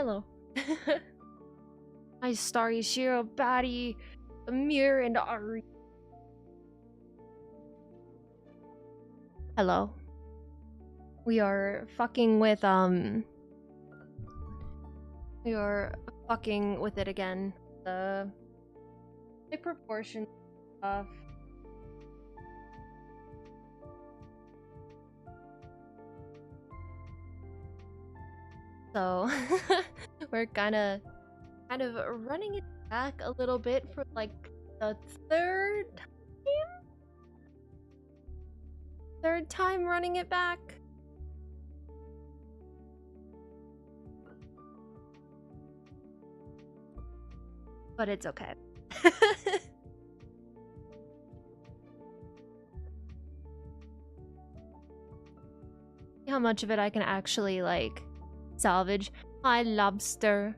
hello. Hi, Starry, Shiro, Batty, Amir, and Ari. Hello. We are fucking with, we are fucking with it again. The big proportion stuff. So, we're kind of running it back a little bit for like the third time running it back. But it's okay. How much of it I can actually like salvage. Hi, lobster.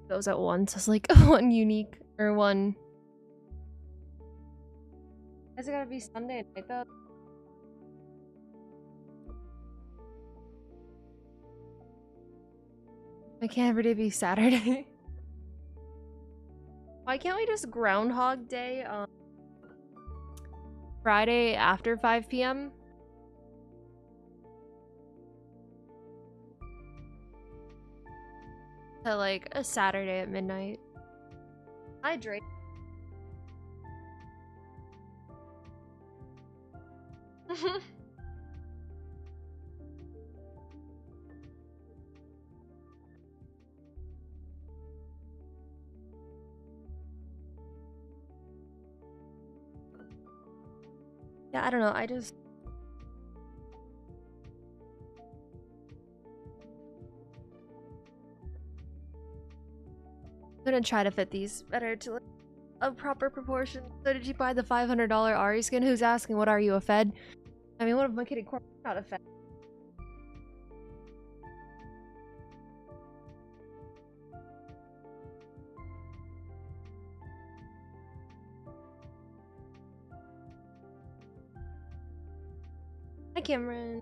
Goes at once as like one unique or one. Is it gotta be Sunday night though? Why can't every day be Saturday? Why can't we just Groundhog Day on Friday after 5 p.m.? To like a Saturday at midnight. Hi, Drake. Yeah, I don't know. I just I'm gonna try to fit these better to like a proper proportion. So did you buy the $500 Ari skin? Who's asking? What are you, a Fed? I mean, what if my kitty corp not a Fed? Hi, Cameron.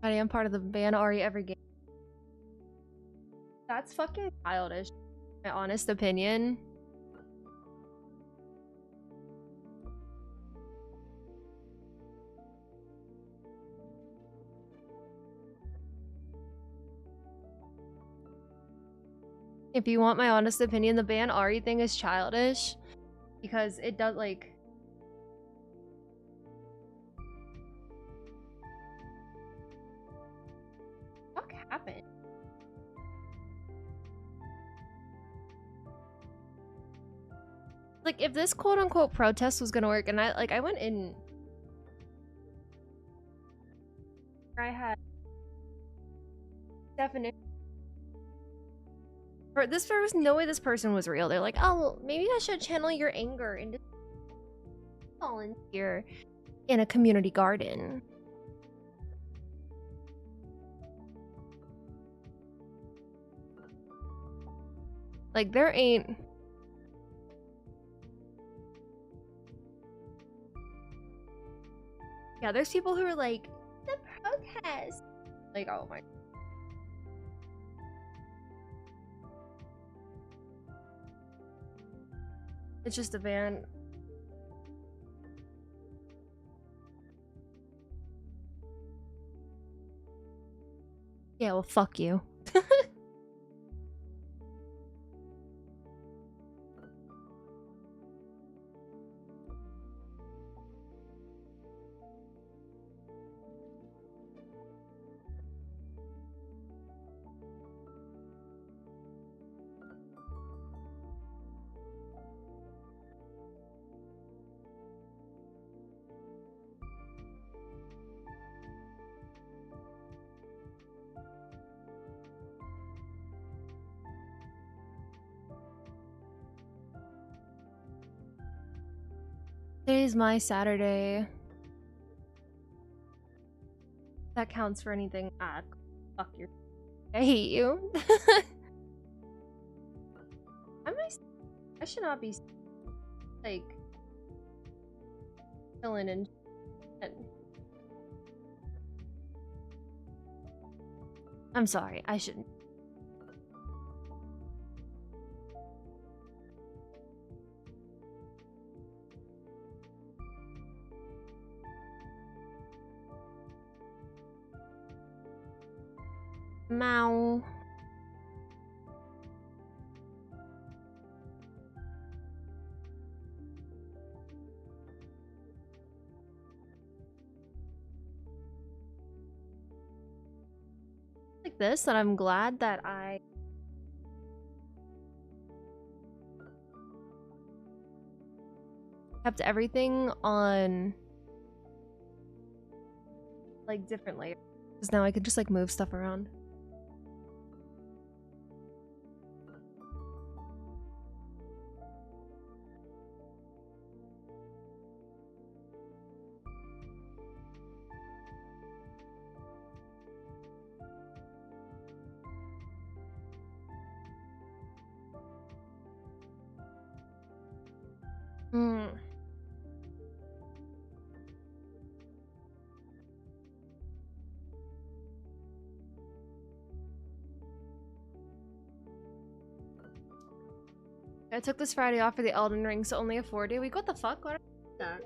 I am part of the ban Ari every game. That's fucking childish. My honest opinion. If you want my honest opinion, the ban Ari thing is childish. Because it does, like... What happened? Like, if this quote-unquote protest was gonna work, and I went in... I had... definition... There was no way this person was real. They're like, oh, well, maybe I should channel your anger into volunteer in a community garden. Like, there ain't... Yeah, there's people who are like, the protest! Like, oh my... It's just a ban. Yeah, well, fuck you. Today's my Saturday. That counts for anything. Ah, fuck your. I hate you. I should not be like chilling and shit. I'm sorry, I shouldn't. Meow. Like this, that I'm glad that I kept everything on like different layers, because now I could just like move stuff around. Hmm. I took this Friday off for the Elden Ring, so only a 4-day week. What the fuck? What that?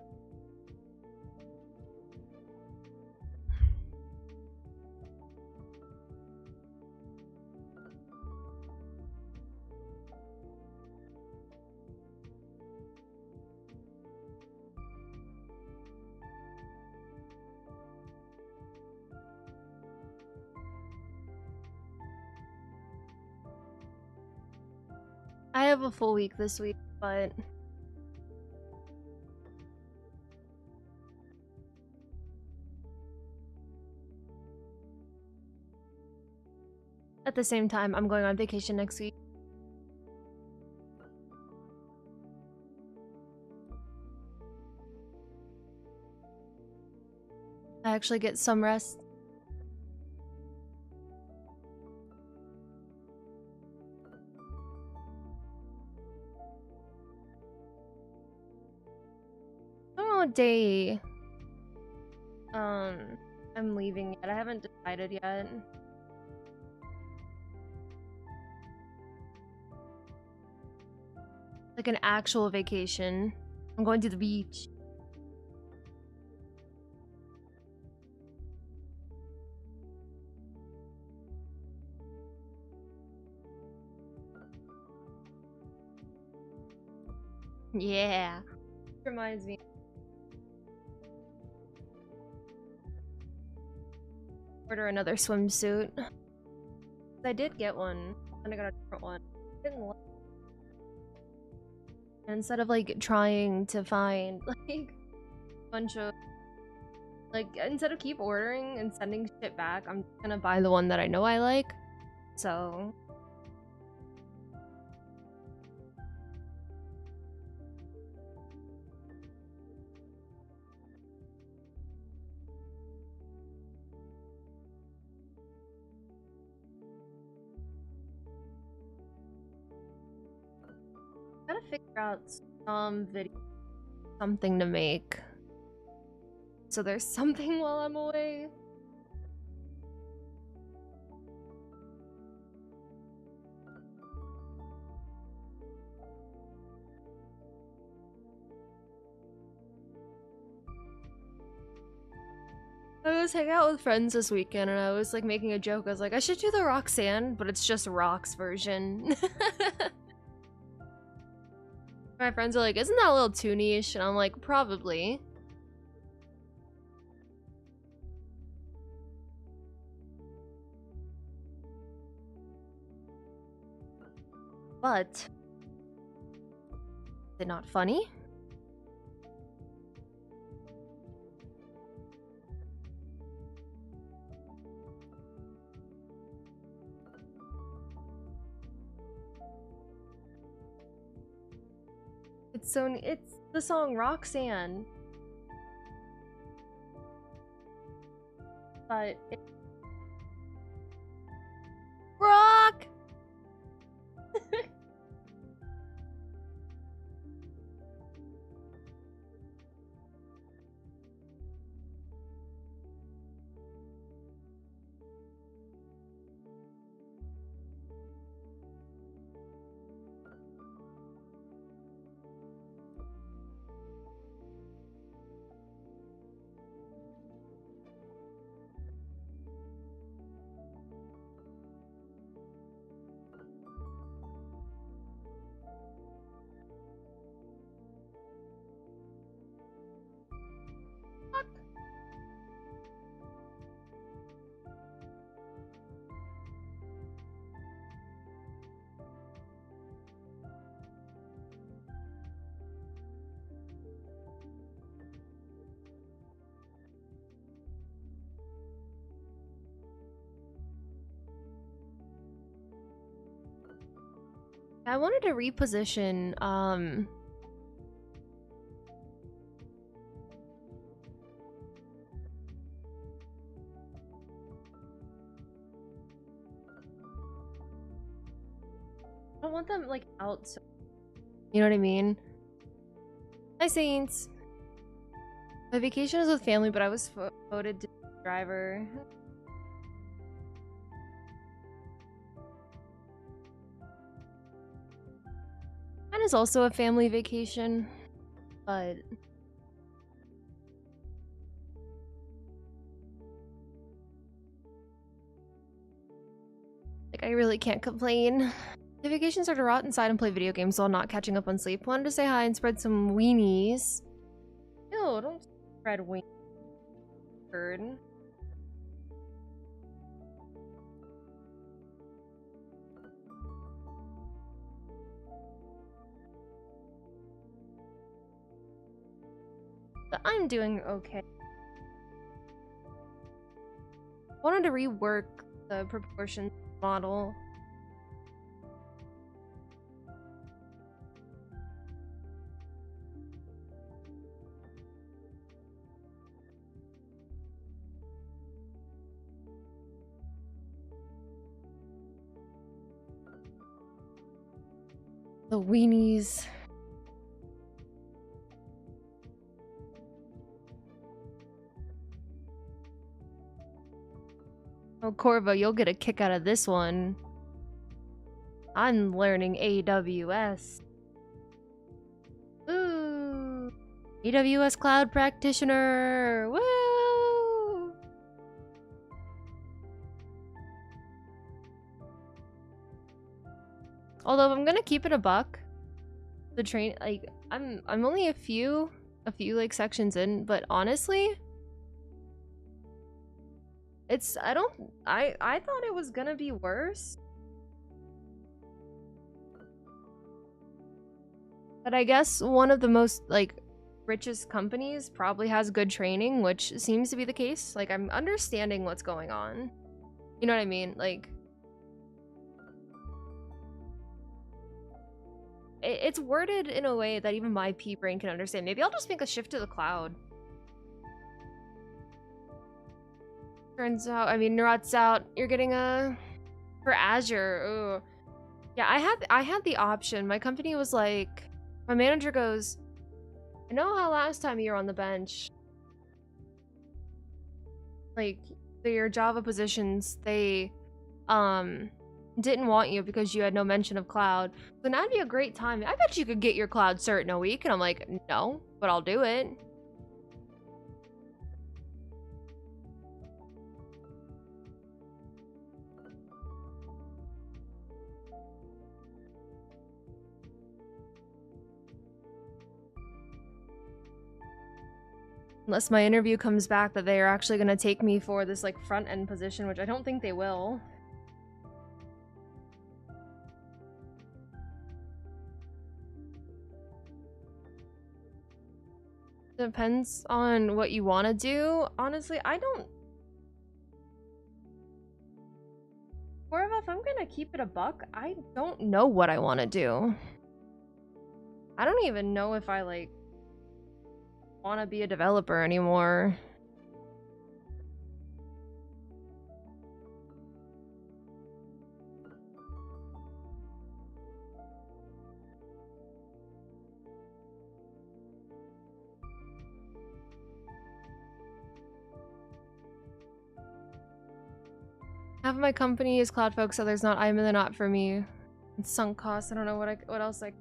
I have a full week this week, but at the same time, I'm going on vacation next week. I actually get some rest. I don't know what day I'm leaving yet. I haven't decided yet. Like an actual vacation. I'm going to the beach. Yeah. Reminds me. Order another swimsuit. I did get one, and I got a different one. Didn't like. Instead of like trying to find like a bunch of like, instead of keep ordering and sending shit back, I'm just gonna buy the one that I know I like. So gotta figure out some video, something to make. So there's something while I'm away. I was hanging out with friends this weekend and I was like making a joke. I was like, I should do the Roxanne, but it's just Rox version. My friends are like, isn't that a little too niche? And I'm like, probably. But is it not funny? It's the song Roxanne. But rock. I wanted to reposition I don't want them like out, so you know what I mean? Hi Saints. My vacation is with family, but I was voted to driver. Mine is also a family vacation, but like I really can't complain. The vacations are to rot inside and play video games while not catching up on sleep. Wanted to say hi and spread some weenies. Ew, don't spread weenies. Bird. But I'm doing okay. Wanted to rework the proportion model. The weenies. Oh, Corvo, you'll get a kick out of this one. I'm learning AWS. Ooh. AWS Cloud Practitioner. Woo! Although I'm gonna keep it a buck. The train, like, I'm only a few like sections in, but honestly, it's I thought it was gonna be worse. But I guess one of the most like richest companies probably has good training, which seems to be the case. Like I'm understanding what's going on. You know what I mean? Like it's worded in a way that even my pea brain can understand. Maybe I'll just make a shift to the cloud. Turns out, I mean, Nurat's out. You're getting a for Azure. Ooh. Yeah, I had the option. My company was like, my manager goes, I know how last time you were on the bench, like your Java positions, they didn't want you because you had no mention of cloud. So now'd be a great time. I bet you could get your cloud cert in a week. And I'm like, no, but I'll do it. Unless my interview comes back that they are actually going to take me for this like front end position, which I don't think they will. Depends on what you want to do. Honestly, I don't... If I'm gonna keep it a buck, I don't know what I want to do. I don't even know if I like want to be a developer anymore. Half of my company is cloud folks, others not. I'm in the not for me. It's sunk costs. I don't know what else like.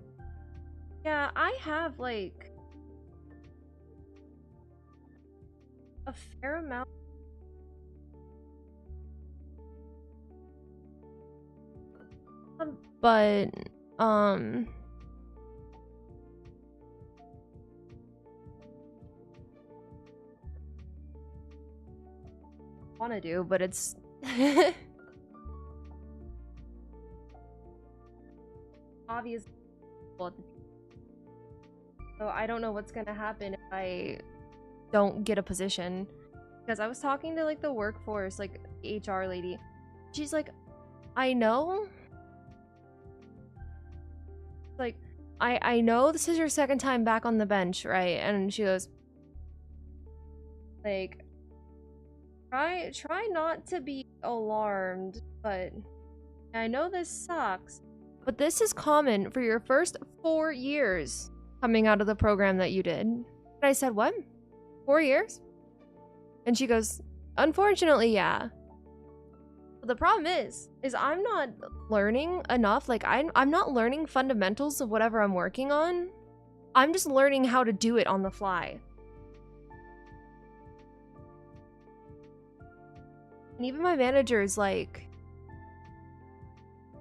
Yeah, I have like a fair amount. But want to do, but it's obvious. So I don't know what's gonna happen if I don't get a position. Because I was talking to like the workforce, like HR lady. She's like, I know. Like, I know this is your second time back on the bench, right? And she goes, like, try not to be alarmed, but I know this sucks. But this is common for your first 4 years coming out of the program that you did. And I said, what? 4 years? And she goes, unfortunately, yeah. But the problem is I'm not learning enough. Like, I'm not learning fundamentals of whatever I'm working on. I'm just learning how to do it on the fly. And even my manager is like,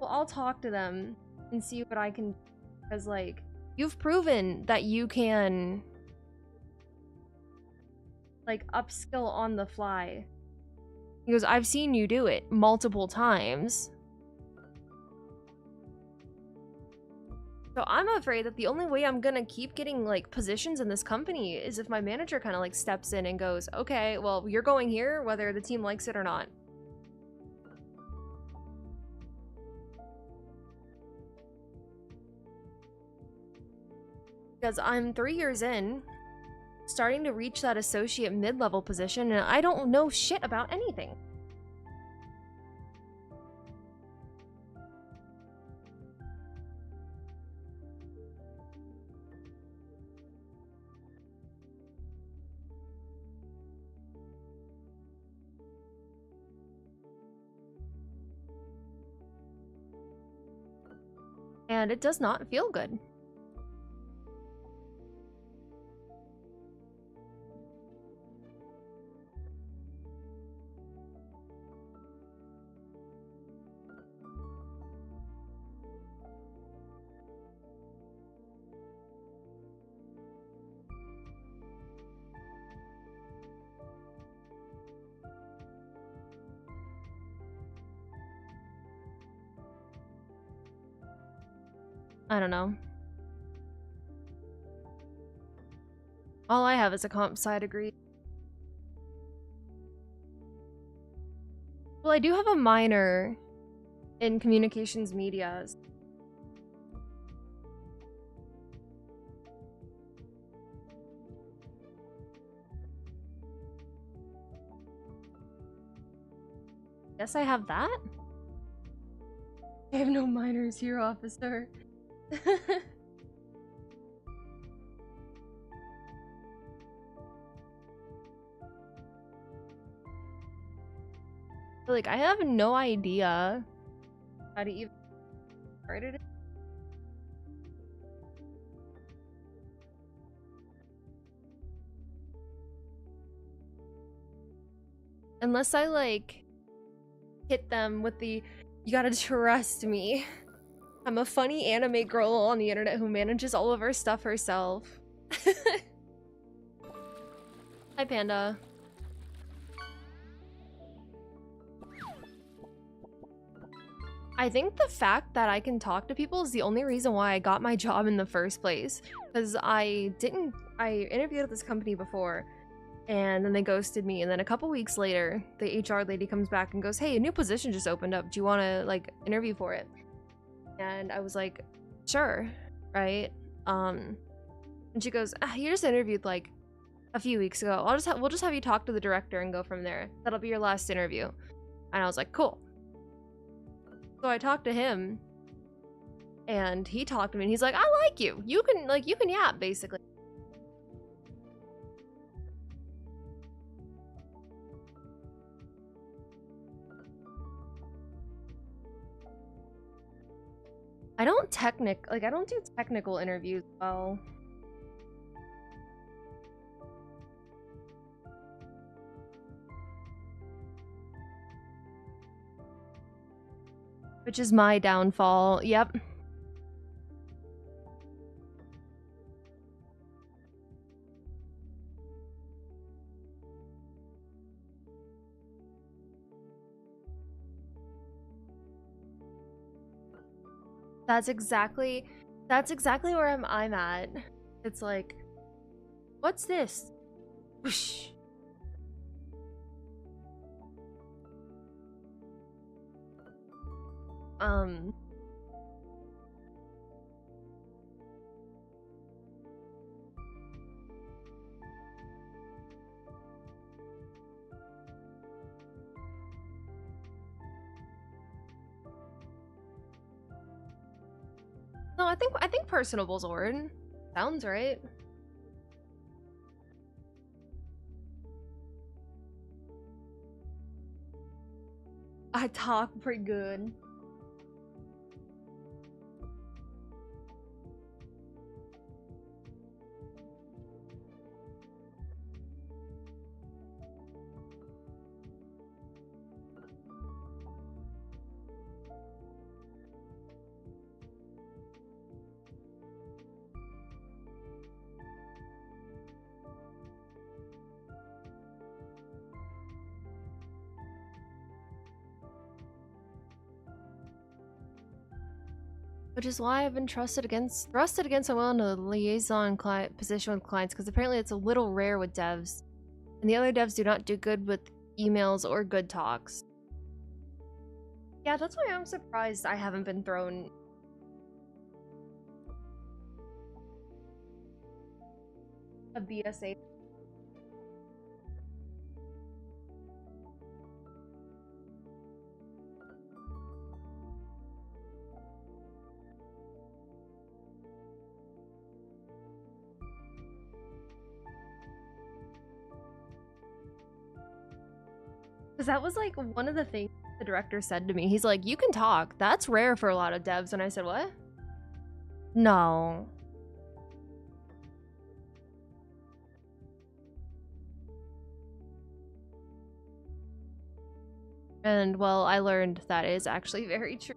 well, I'll talk to them and see what I can do. Because, like, you've proven that you can, like, upskill on the fly. He goes, I've seen you do it multiple times. So I'm afraid that the only way I'm gonna keep getting, like, positions in this company is if my manager kind of, like, steps in and goes, okay, well, you're going here whether the team likes it or not. Because I'm 3 years in, starting to reach that associate mid-level position, and I don't know shit about anything. And it does not feel good. I don't know. All I have is a comp sci degree. Well, I do have a minor in communications media. Guess I have that? I have no minors here, officer. Like, I have no idea how to even start it. Unless I, like, hit them with the, you gotta trust me. I'm a funny anime girl on the internet who manages all of her stuff herself. Hi, Panda. I think the fact that I can talk to people is the only reason why I got my job in the first place. Because I interviewed at this company before, and then they ghosted me, and then a couple weeks later, the HR lady comes back and goes, hey, a new position just opened up. Do you want to, like, interview for it? And I was like, sure, right? And she goes, you just interviewed, like, a few weeks ago. We'll just have you talk to the director and go from there. That'll be your last interview. And I was like, cool. So I talked to him, and he talked to me, and he's like, I like you. You can yap, basically. I don't do technical interviews well. Which is my downfall. Yep. That's exactly where I'm at. It's like, what's this? Whoosh. No, I think personable's a word. Sounds right. I talk pretty good. Which is why I've been thrusted against a will in a liaison client position with clients, because apparently it's a little rare with devs. And the other devs do not do good with emails or good talks. Yeah, that's why I'm surprised I haven't been thrown. A BSA. Because that was like one of the things the director said to me. He's like, you can talk. That's rare for a lot of devs. And I said, what? No. And well, I learned that is actually very true.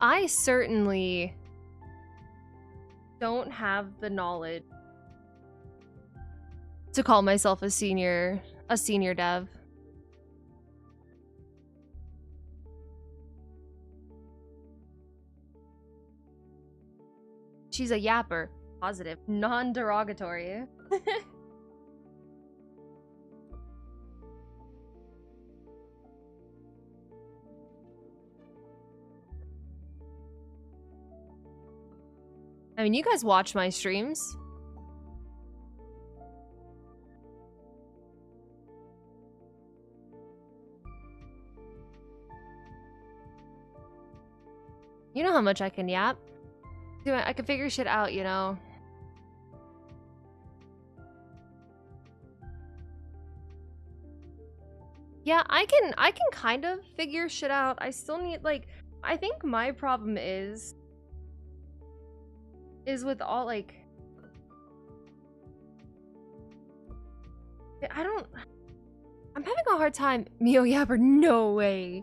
I certainly don't have the knowledge to call myself a senior dev. She's a yapper. Positive. Non-derogatory. I mean, you guys watch my streams. You know how much I can yap. I can figure shit out, you know. Yeah, I can kind of figure shit out. I still need, like, I think my problem is with all, like, I'm having a hard time. Mio Yapper, no way.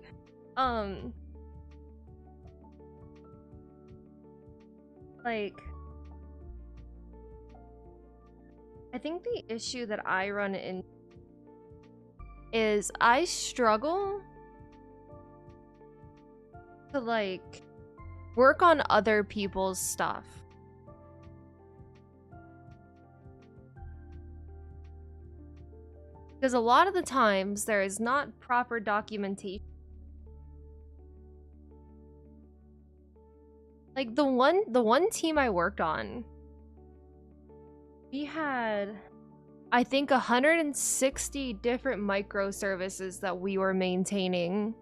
Like, I think the issue that I run in is I struggle to like work on other people's stuff. Because a lot of the times there is not proper documentation. Like the one team I worked on, we had I think 160 different microservices that we were maintaining.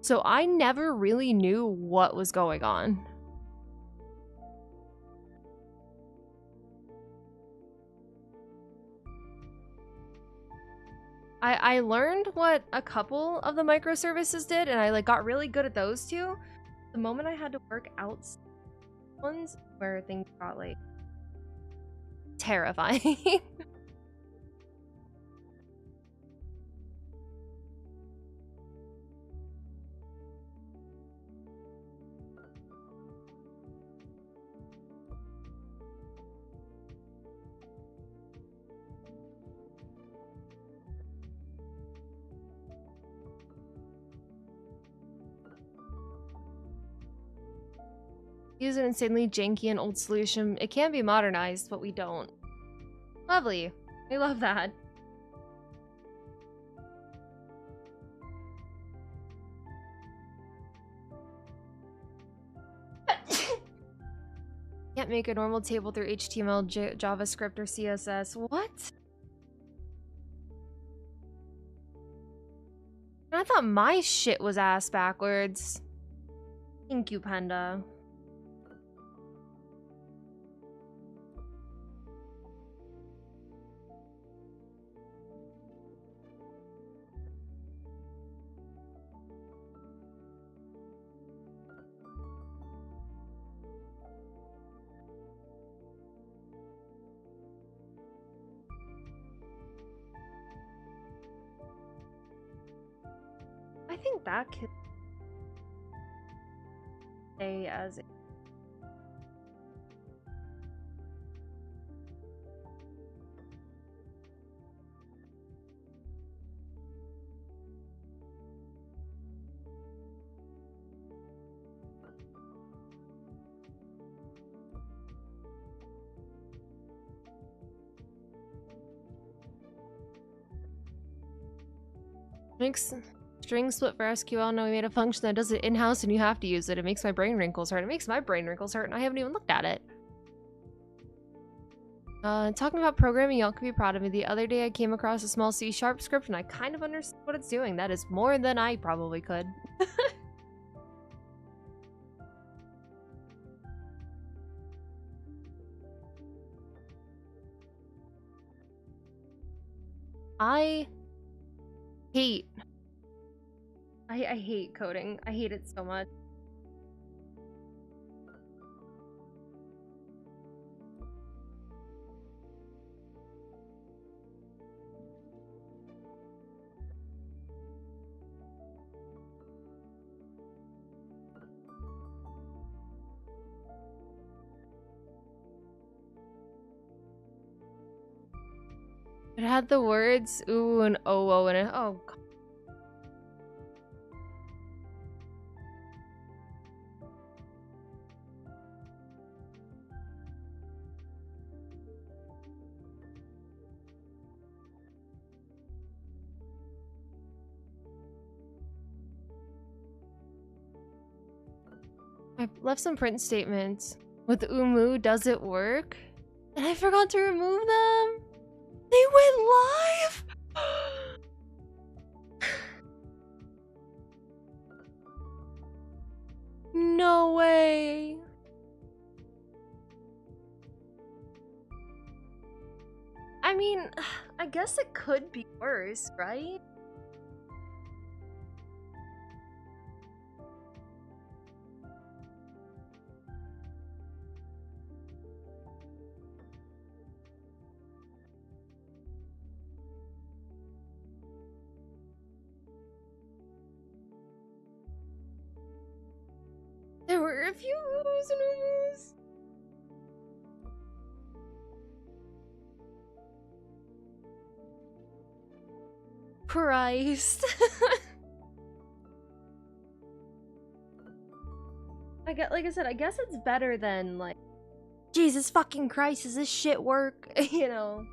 So I never really knew what was going on. I learned what a couple of the microservices did, and I like got really good at those two. The moment I had to work out ones where things got like terrifying. Use an insanely janky and old solution. It can be modernized, but we don't. Lovely. I love that. Can't make a normal table through HTML, JavaScript, or CSS. What? I thought my shit was ass backwards. Thank you, Panda. I think that could stay as it. String split for SQL. No, we made a function that does it in-house and you have to use it. It makes my brain wrinkles hurt. It makes my brain wrinkles hurt and I haven't even looked at it. Talking about programming, y'all can be proud of me. The other day I came across a small C# script and I kind of understood what it's doing. That is more than I probably could. I hate coding. I hate it so much. It had the words ooh and oh in it. Oh, God. I left some print statements. With Umu, does it work? And I forgot to remove them. They went live! No way. I mean, I guess it could be worse, right? There were a few Umus and Umus. Christ. Like I said, I guess it's better than like, Jesus fucking Christ, does this shit work? You know?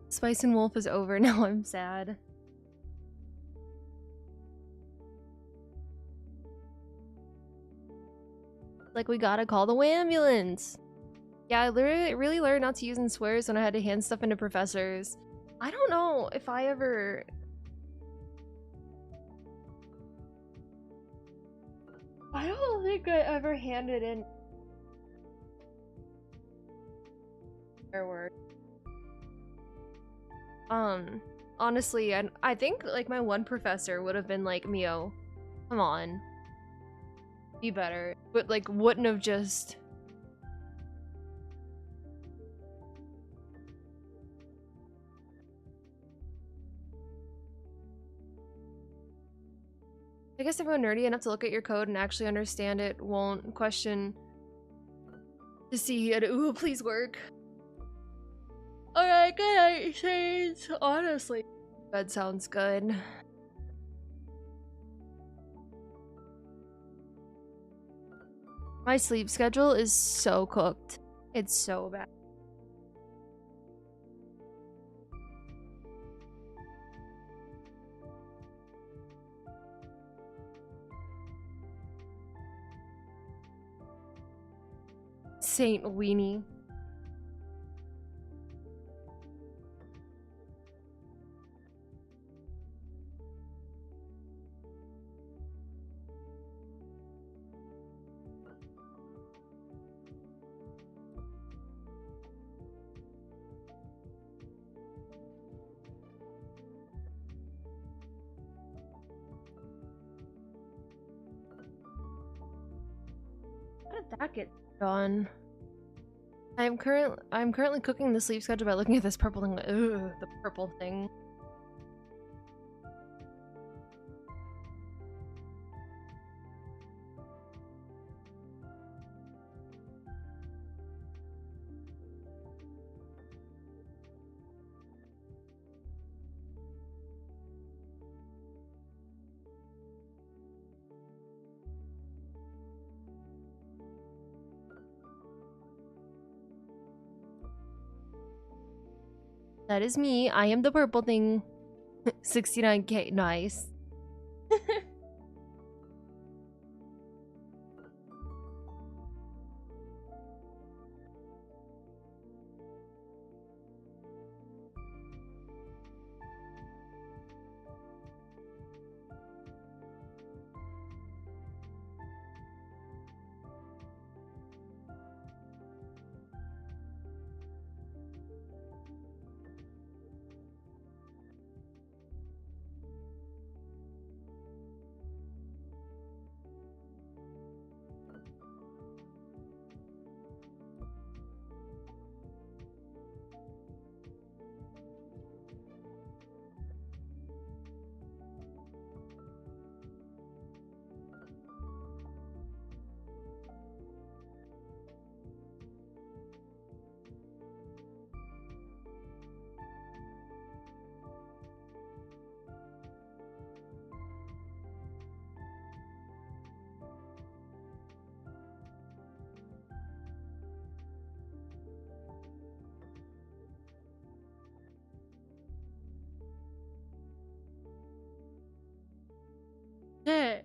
Spice and Wolf is over, now I'm sad. Like, we gotta call the ambulance. Yeah, I really learned not to use and swears when I had to hand stuff into professors. I don't know if I ever... I don't think I ever handed in their word. Honestly, I think like my one professor would have been like, Mio, come on, be better, but like wouldn't have just... I guess everyone nerdy enough to look at your code and actually understand it won't question to see it. Ooh, please work. Alright, good night, Shades. Honestly, that sounds good. My sleep schedule is so cooked. It's so bad. Saint Weenie. How did that get done? I'm currently cooking the sleep schedule by looking at this purple thing. Ugh, the purple thing. That is me. I am the purple thing. 69k. Nice. Shit.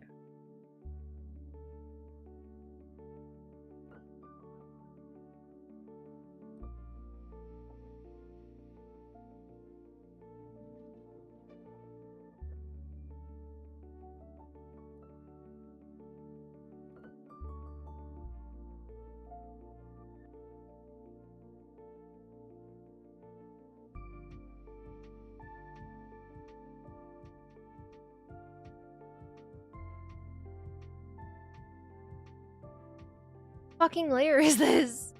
Fucking layer is this?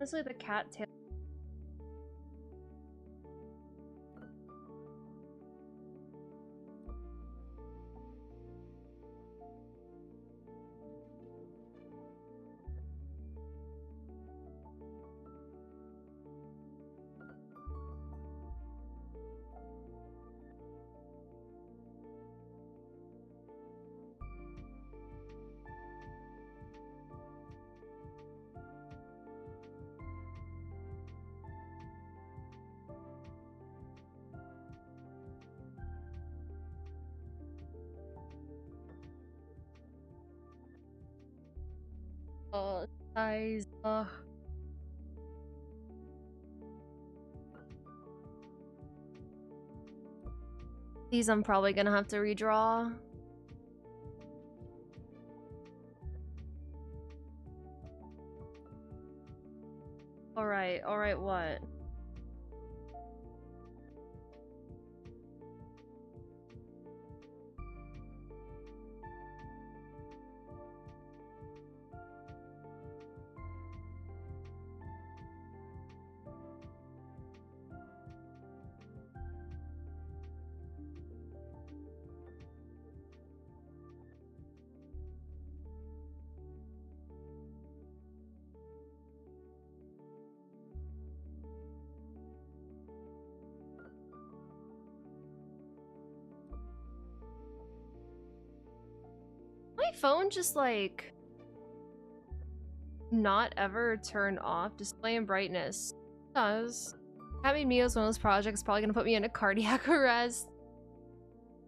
Honestly, the cat tail. Oh, size. These I'm probably gonna have to redraw. Alright, what? My phone just like not ever turn off display and brightness. It does. Having Mio is one of those projects probably gonna put me in a cardiac arrest.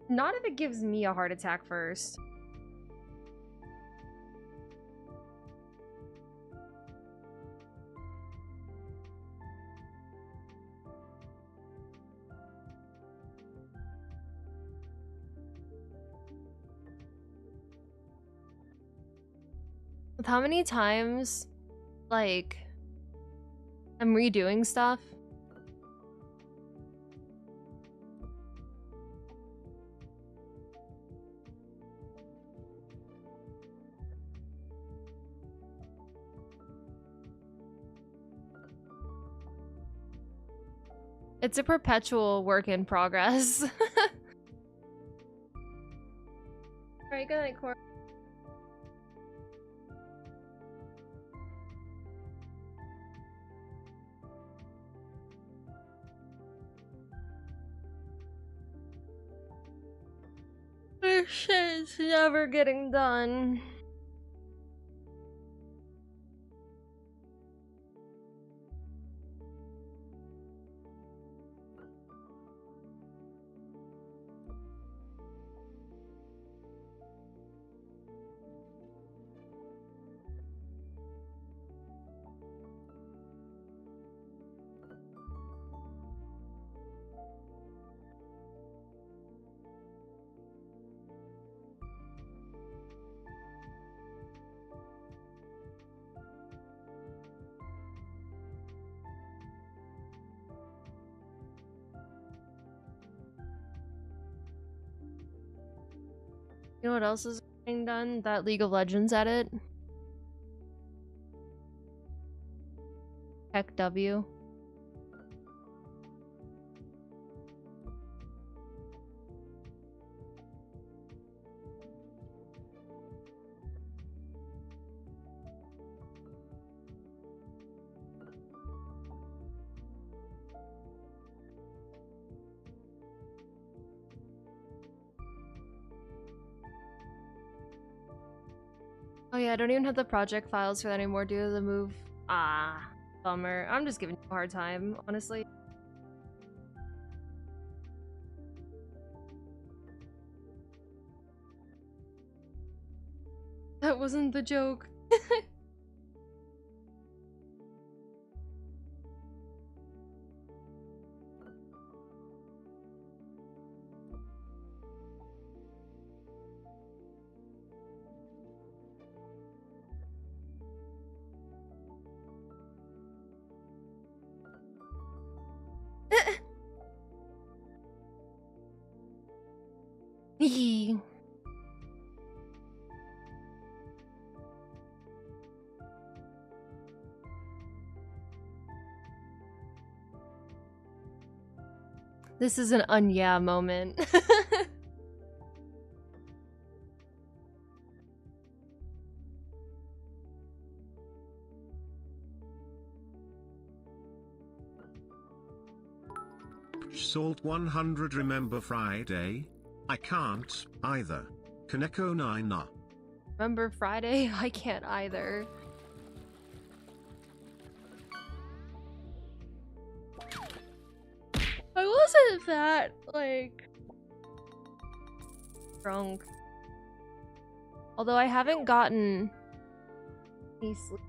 Not if it gives me a heart attack first. With how many times, like, I'm redoing stuff. It's a perpetual work in progress. Alright, good night, Cor. This shit's never getting done. You know what else is getting done? That League of Legends edit. Heck W. Oh yeah, I don't even have the project files for that anymore due to the move. Ah, bummer. I'm just giving you a hard time, honestly. That wasn't the joke. Hee. This is an yeah moment. Salt 100 remember Friday? I can't, either. Kaneko Nina. Remember Friday? I can't either. I wasn't that, like, drunk. Although I haven't gotten any sleep.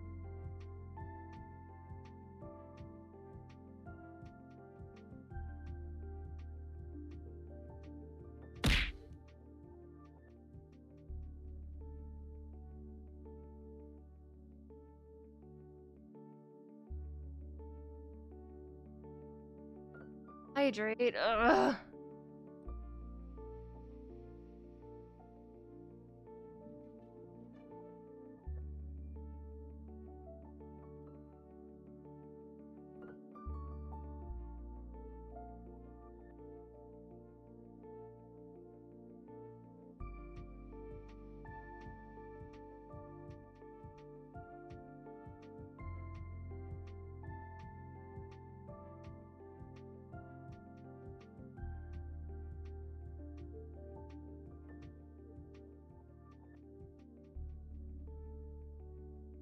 Hydrate. Ugh.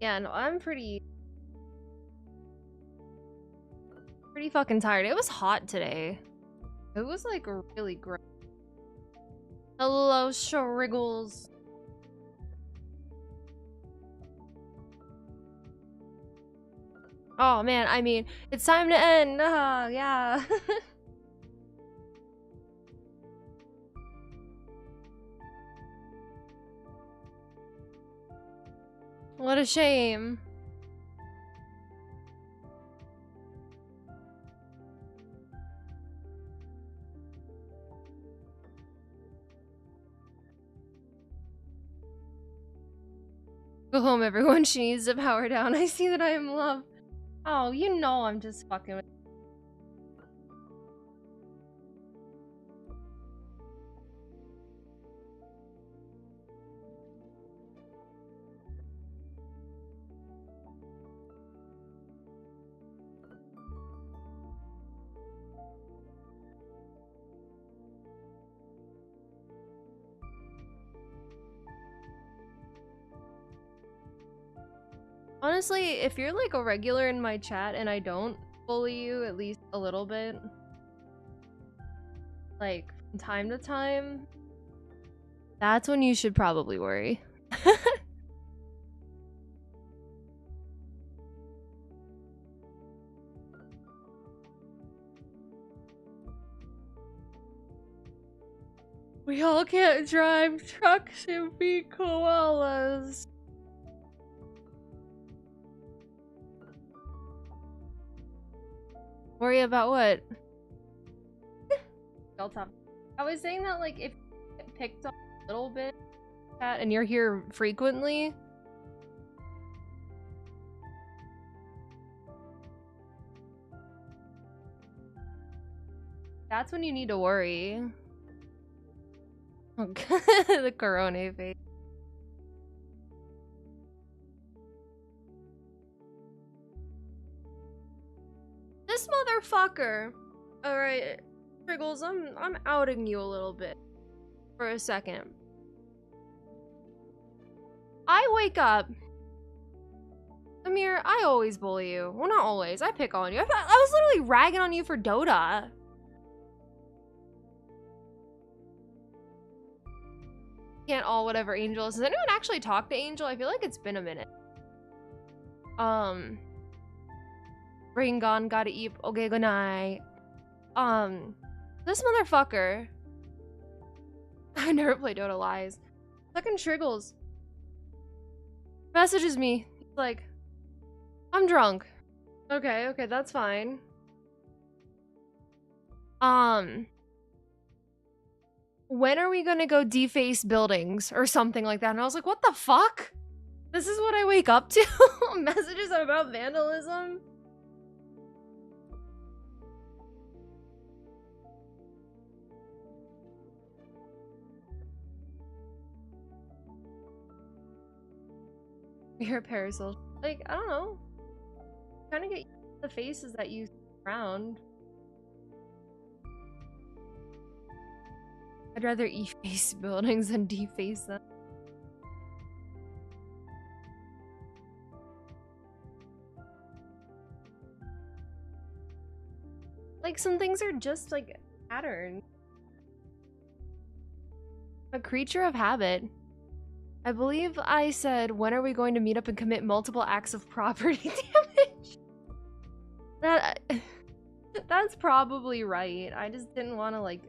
Yeah, no, I'm pretty fucking tired. It was hot today. It was like really great. Hello, Shriggles. Oh man, I mean, it's time to end. Yeah. What a shame. Go home, everyone. She needs to power down. I see that I am loved. Oh, you know I'm just fucking with. Honestly, if you're like a regular in my chat and I don't bully you at least a little bit, like from time to time, that's when you should probably worry. We all can't drive trucks and be koalas. Worry about what? I was saying that like if you get picked on a little bit and you're here frequently, that's when you need to worry. The corona face. This motherfucker. All right, Triggles, I'm outing you a little bit for a second. I wake up. Amir, I always bully you. Well, not always. I pick on you. I was literally ragging on you for Dota. Can't all whatever Angel is. Does anyone actually talk to Angel? I feel like it's been a minute. Ringon gotta eat. Okay, good night. This motherfucker. I never played Dota Lies. Fucking Triggles messages me. He's like, I'm drunk. Okay, that's fine. When are we gonna go deface buildings or something like that? And I was like, what the fuck? This is what I wake up to? Messages about vandalism? You're a parasol. Like, I don't know. Kind of get the faces that you around. I'd rather e-face buildings than deface them. Like, some things are just like pattern. A creature of habit. I believe I said, when are we going to meet up and commit multiple acts of property damage? That's probably right. I just didn't want to, like,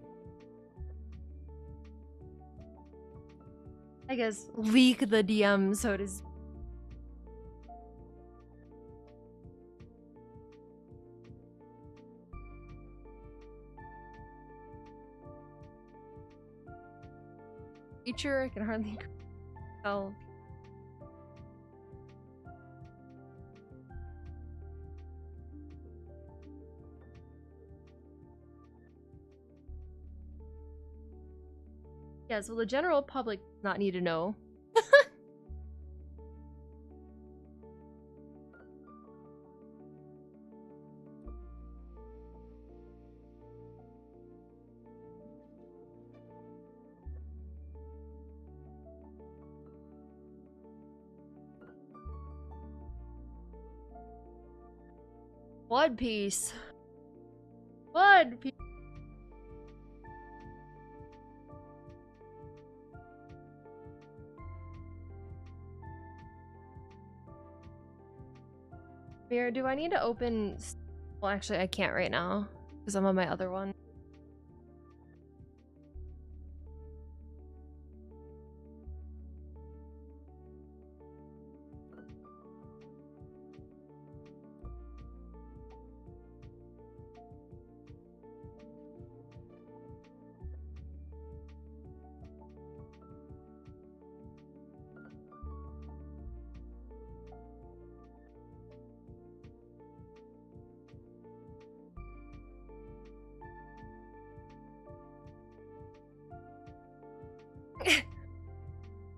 I guess, leak the DM, so to speak. Creature, I can hardly tell. Yes, well, the general public does not need to know. Blood piece. Blood piece. Mirror, do I need to open... Well, actually, I can't right now, because I'm on my other one.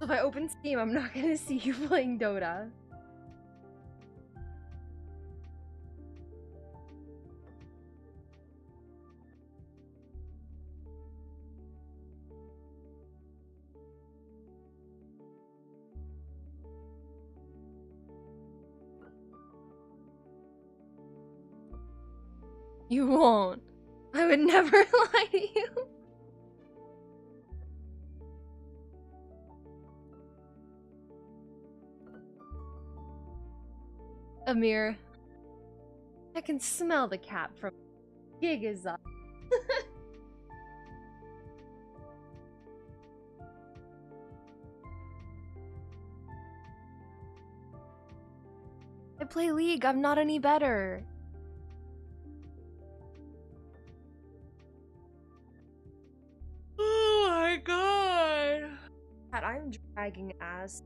If I open Steam, I'm not gonna see you playing Dota. You won't. I would never lie to you. Amir, I can smell the cap from gig is up. I play League, I'm not any better. Oh my god. God, I'm dragging ass.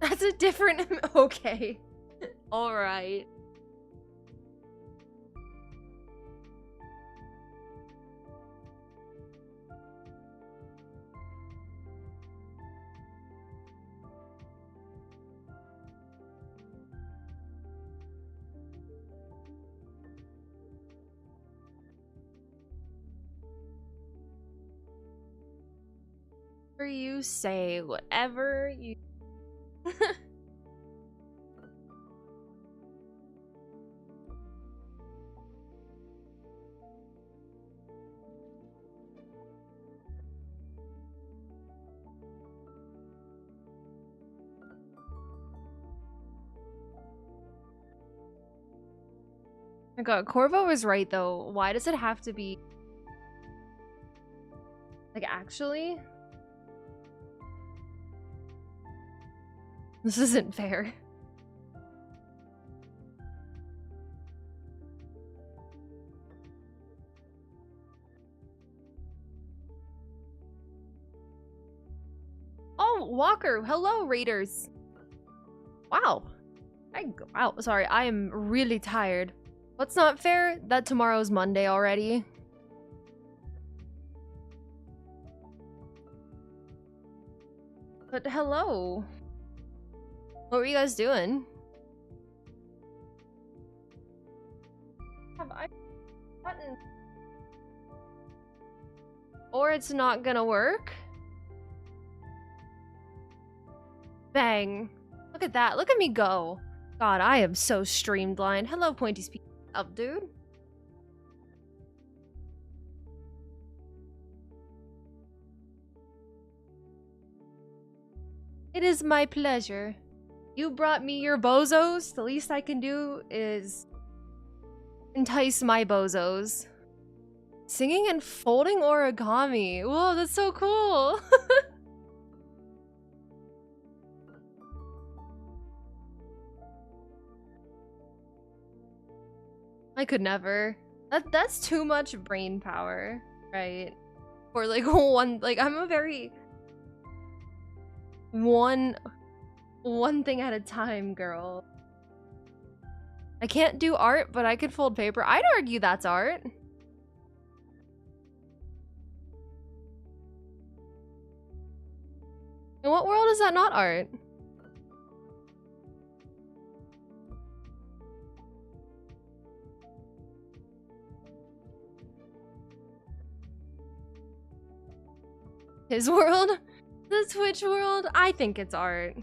That's a different... Okay. Alright. Whatever you say, whatever you... Oh my god, Corvo was right though. Why does it have to be... Like, actually? This isn't fair. Oh, Walker! Hello, Raiders! Wow. Wow, sorry, I am really tired. What's not fair? That tomorrow's Monday already. But hello. What were you guys doing? Have I button? Or it's not gonna work? Bang. Look at that. Look at me go. God, I am so streamlined. Hello, Pointy Speed. Up, dude. It is my pleasure. You brought me your bozos. The least I can do is entice my bozos. Singing and folding origami. Whoa, that's so cool. I could never. That's too much brain power, right? For like I'm a very one thing at a time girl. I can't do art, but I could fold paper. I'd argue that's art. In what world is that not art? His world? The Twitch world? I think it's art.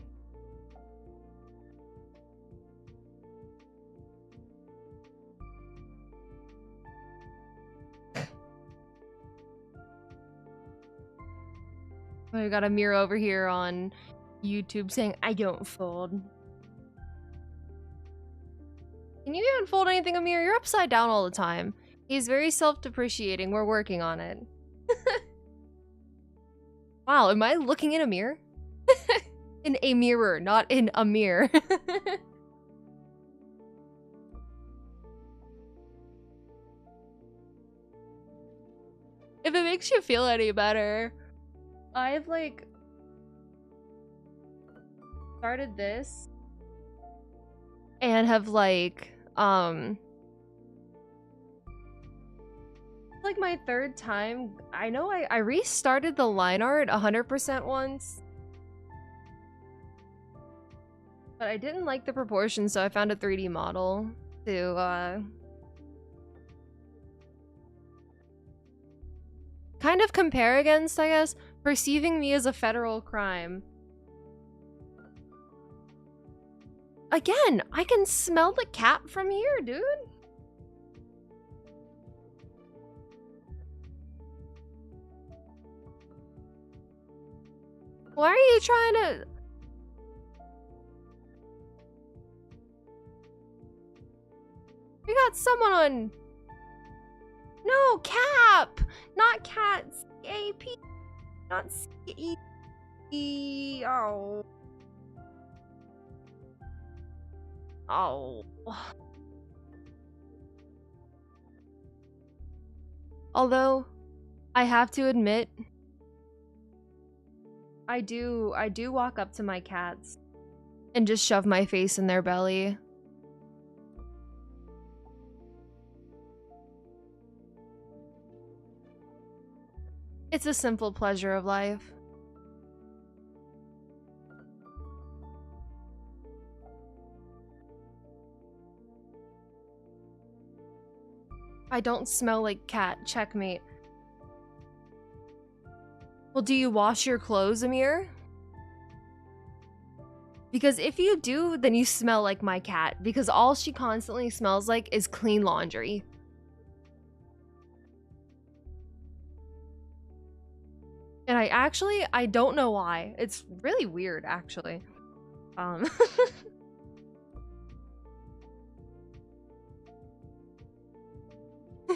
We got a mirror over here on YouTube saying, I don't fold. Can you even fold anything, Amir? You're upside down all the time. He's very self-depreciating. We're working on it. Wow, am I looking in a mirror? In a mirror, not in a mirror. If it makes you feel any better, I've like started this and have like like my third time. I know I restarted the line art 100% once, but I didn't like the proportions, so I found a 3D model to kind of compare against, I guess. Perceiving me as a federal crime. Again, I can smell the cat from here, dude. Why are you trying to... We got someone on... No, Cap! Not Cat. C-A-P. Not C-E... Oh. Oh. Although, I have to admit, I do walk up to my cats and just shove my face in their belly. It's a simple pleasure of life. I don't smell like cat. Checkmate. Well, do you wash your clothes, Amir? Because if you do, then you smell like my cat. Because all she constantly smells like is clean laundry. And I don't know why. It's really weird, actually.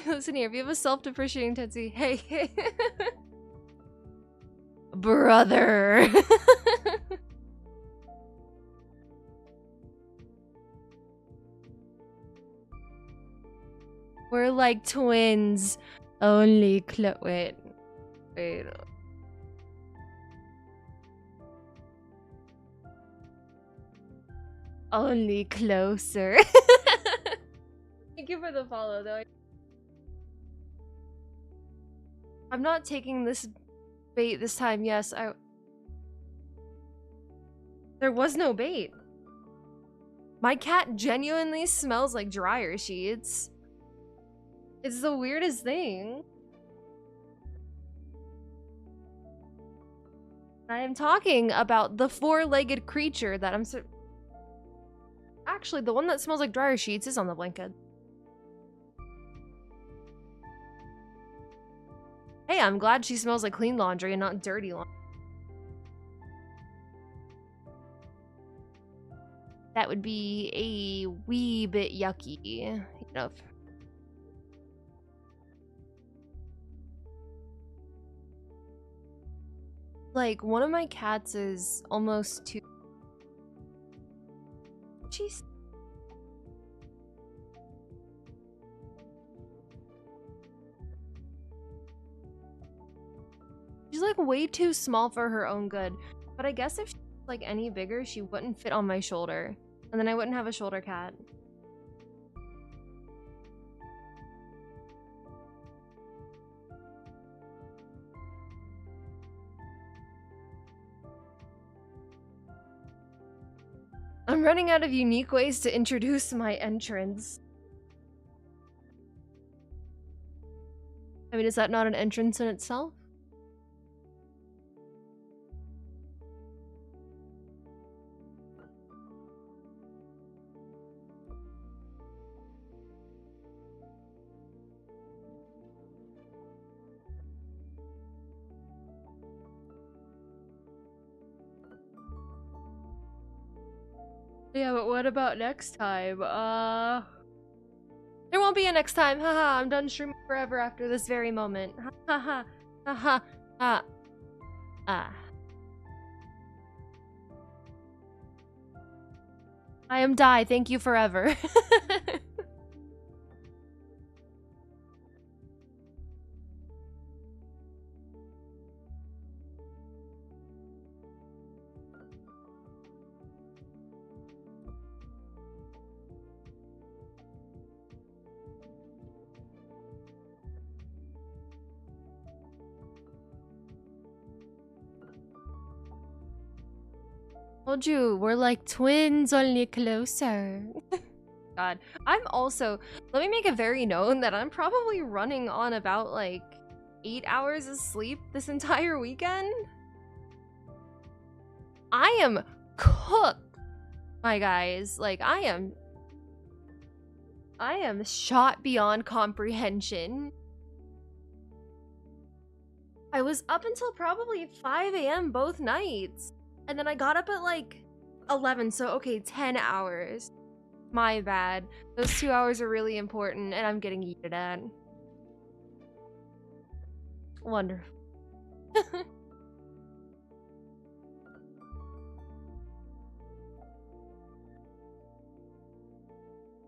Listen here, if you have a self-depreciating tendency, hey. Brother. We're like twins. Only wait. Only closer. Thank you for the follow, though. I'm not taking this bait this time. Yes, there was no bait. My cat genuinely smells like dryer sheets. It's the weirdest thing. I am talking about the four-legged creature that I'm Actually, the one that smells like dryer sheets is on the blanket. Hey, I'm glad she smells like clean laundry and not dirty laundry. That would be a wee bit yucky, you know. Like, one of my cats is almost 2. She's like way too small for her own good. But I guess if she was like any bigger, she wouldn't fit on my shoulder. And then I wouldn't have a shoulder cat. I'm running out of unique ways to introduce my entrance. I mean, is that not an entrance in itself? Yeah, but what about next time? There won't be a next time. Haha, I'm done streaming forever after this very moment. Haha, haha, ha. I am die. Thank you forever. Told you, we're like twins, only closer. God, I'm also, let me make it very known that I'm probably running on about like 8 hours of sleep this entire weekend. I am cooked, my guys. Like, I am shot beyond comprehension. I was up until probably 5 a.m. both nights. And then I got up at like 11, so okay, 10 hours. My bad. Those 2 hours are really important, and I'm getting yeeted at. Wonderful.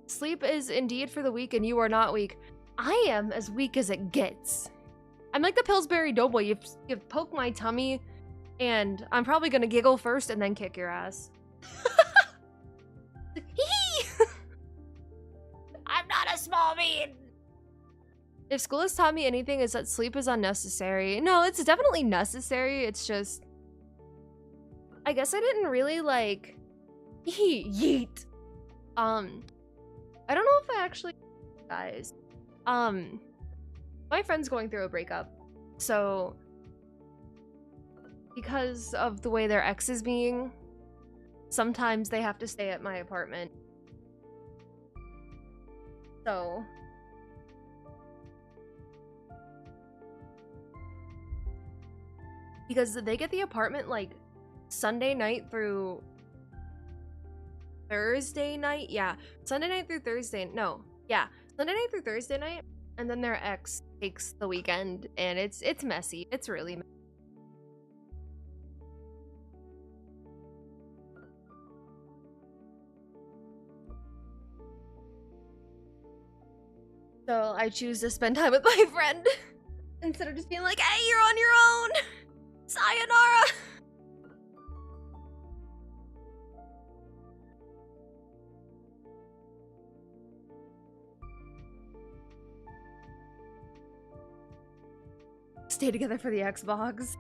Sleep is indeed for the weak, and you are not weak. I am as weak as it gets. I'm like the Pillsbury Doughboy. You poke my tummy, and I'm probably gonna giggle first and then kick your ass. I'm not a small bean! If school has taught me anything, is that sleep is unnecessary. No, it's definitely necessary. It's just, I guess I didn't really like yeet. I don't know if I actually, guys. My friend's going through a breakup, so because of the way their ex is being, sometimes they have to stay at my apartment. So because they get the apartment like Sunday night through Thursday night. Yeah, Sunday night through Thursday. No, yeah, Sunday night through Thursday night, and then their ex takes the weekend, and it's messy. It's really messy. So I choose to spend time with my friend instead of just being like, hey, you're on your own. Sayonara. stay together for the Xbox.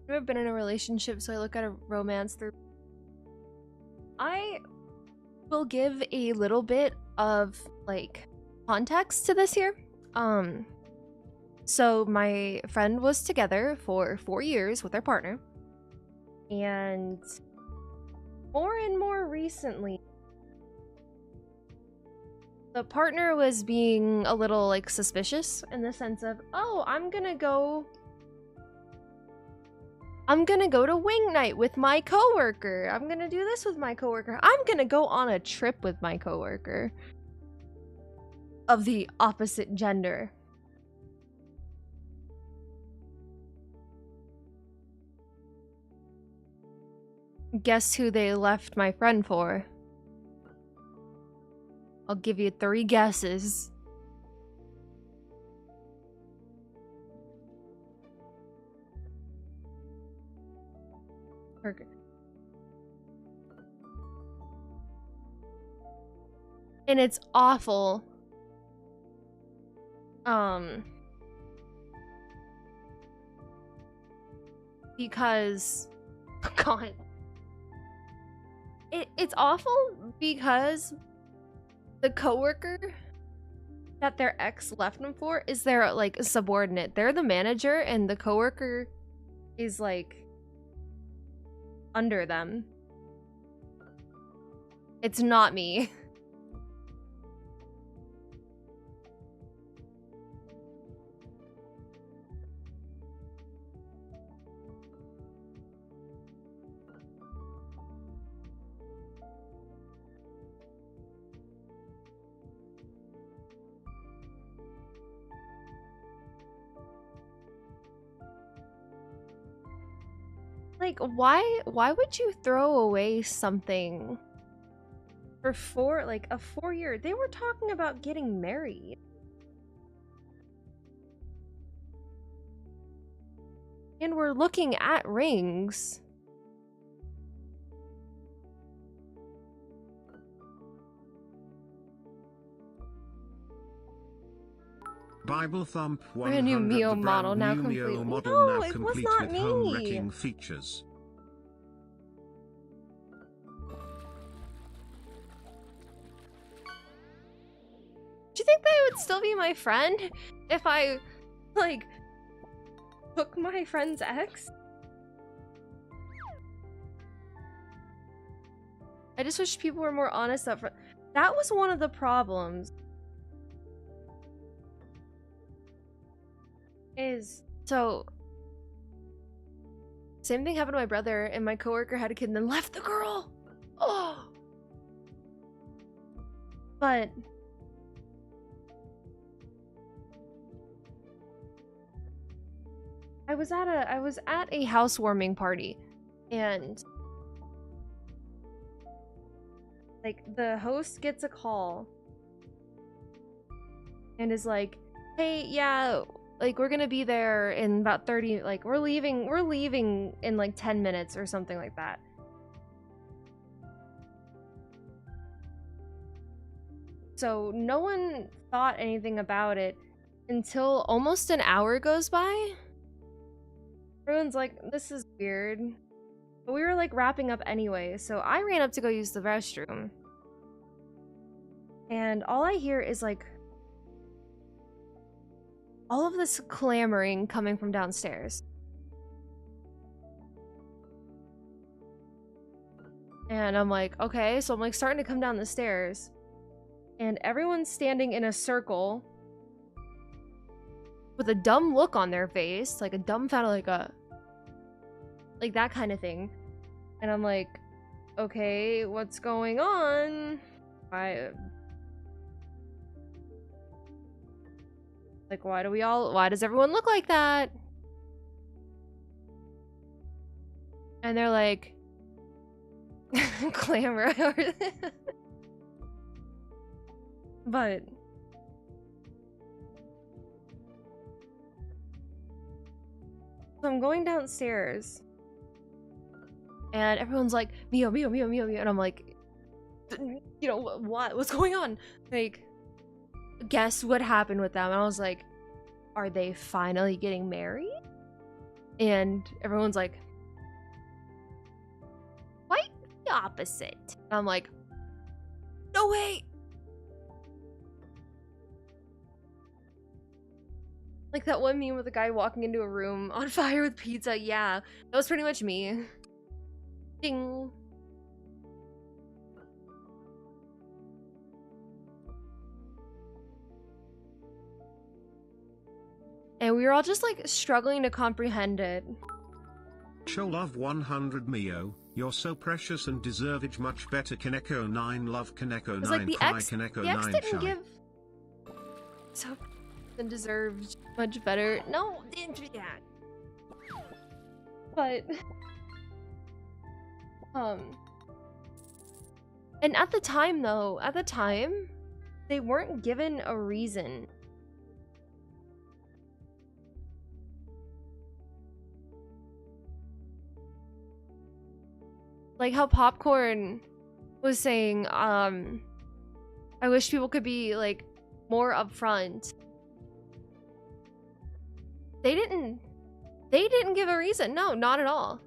I've never been in a relationship, so I look at a romance through. I will give a little bit of like context to this here. So my friend was together for 4 years with her partner, and more recently, the partner was being a little like suspicious in the sense of, oh, I'm gonna go to wing night with my coworker. I'm gonna do this with my coworker. I'm gonna go on a trip with my coworker of the opposite gender. Guess who they left my friend for? I'll give you 3 guesses. And it's awful. Because God. It's awful because the coworker that their ex left them for is their like subordinate. They're the manager and the coworker is like under them. It's not me. Like, why would you throw away something for 4 year? They were talking about getting married. And we're looking at rings. Bible thump 100. Brand new Mio The model now brand new complete. Mio model No, now it was complete not with me. home wrecking features. Do you think they would still be my friend if I, like, took my friend's ex? I just wish people were more honest up front. That was one of the problems. Same thing happened to my brother, and my coworker had a kid and then left the girl. Oh. But I was at a housewarming party, and like the host gets a call and is like, "Hey, yeah, like we're gonna be there in about 30, like we're leaving in like 10 minutes or something like that." So no one thought anything about it until almost an hour goes by. Everyone's like, this is weird. But we were like wrapping up anyway, so I ran up to go use the restroom. And all I hear is like all of this clamoring coming from downstairs. And I'm like, okay, so I'm like starting to come down the stairs. And everyone's standing in a circle with a dumb look on their face, like a dumbfounded, like that kind of thing. And I'm like, okay, what's going on? Why does everyone look like that? And they're like, clamor. But so I'm going downstairs And everyone's like, Mio, Mio, Mio, Mio, Mio. And I'm like, you know, what's going on? Like, guess what happened with them? And I was like, are they finally getting married? And everyone's like, quite the opposite. And I'm like, no way. Like that one meme with the guy walking into a room on fire with pizza. Yeah, that was pretty much me. Ding. And we were all just like struggling to comprehend it. Show love 100 Mio. You're so precious and deserve it much better. Kaneko 9 love Kaneko 9 Like the cry ex Kaneko 9 didn't shy. give so and deserved much better. No, didn't do that. But and at the time though, they weren't given a reason. Like how Popcorn was saying, I wish people could be like more upfront. They didn't give a reason. No, not at all.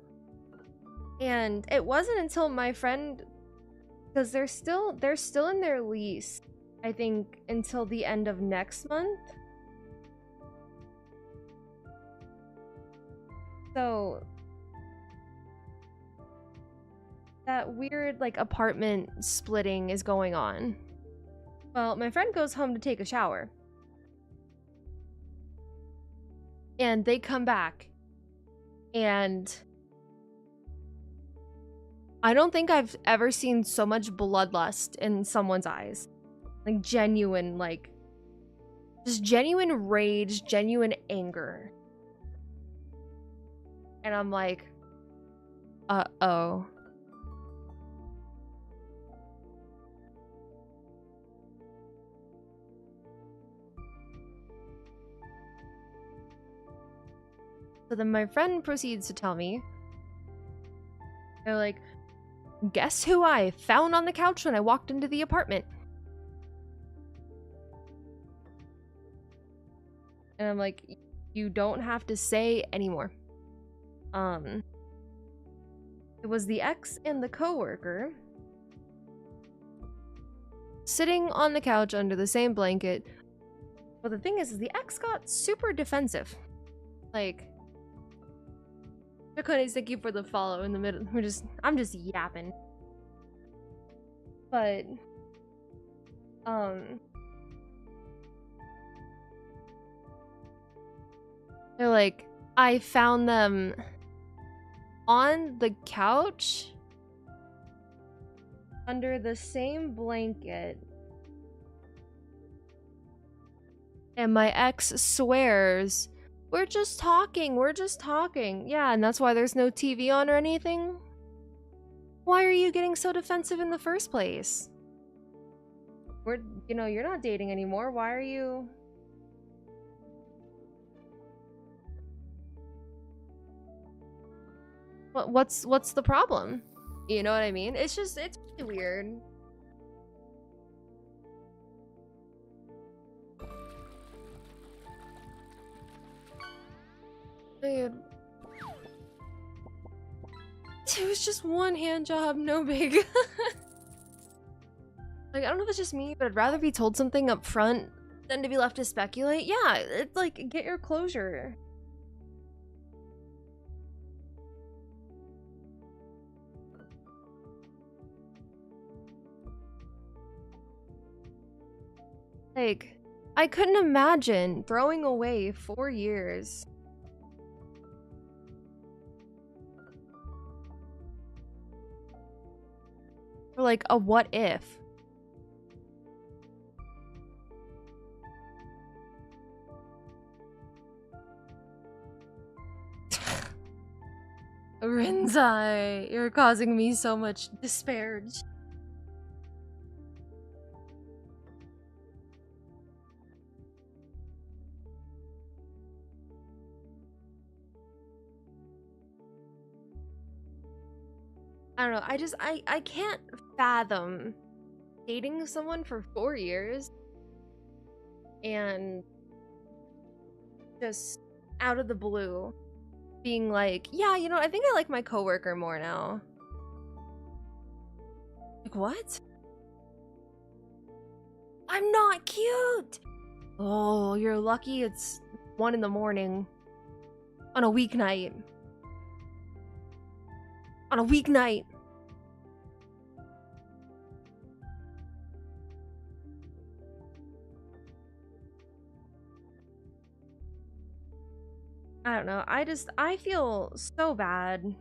And it wasn't until my friend, because they're still in their lease, I think, until the end of next month. So that weird like apartment splitting is going on. Well, my friend goes home to take a shower. And they come back. And I don't think I've ever seen so much bloodlust in someone's eyes. Like genuine, like just genuine rage, genuine anger. And I'm like, uh-oh. So then my friend proceeds to tell me, they're like, guess who I found on the couch when I walked into the apartment? And I'm like, you don't have to say anymore. It was the ex and the coworker sitting on the couch under the same blanket. But the thing is the ex got super defensive. Like, thank you for the follow in the middle. I'm just yapping. But they're like, I found them on the couch under the same blanket. And my ex swears, we're just talking. Yeah, and that's why there's no TV on or anything. Why are you getting so defensive in the first place? You're not dating anymore. Why are you... What's the problem? You know what I mean? It's really weird. Dude. It was just one hand job, no big. Like, I don't know if it's just me, but I'd rather be told something up front than to be left to speculate. Yeah, it's like, get your closure. Like, I couldn't imagine throwing away 4 years. For like a what if. Rinzai, you're causing me so much despair. I don't know. I can't fathom dating someone for 4 years and just out of the blue being like, yeah, you know, I think I like my coworker more now. Like, what? I'm not cute! Oh, you're lucky it's 1 in the morning. On a weeknight. On a weeknight. I don't know. I feel so bad.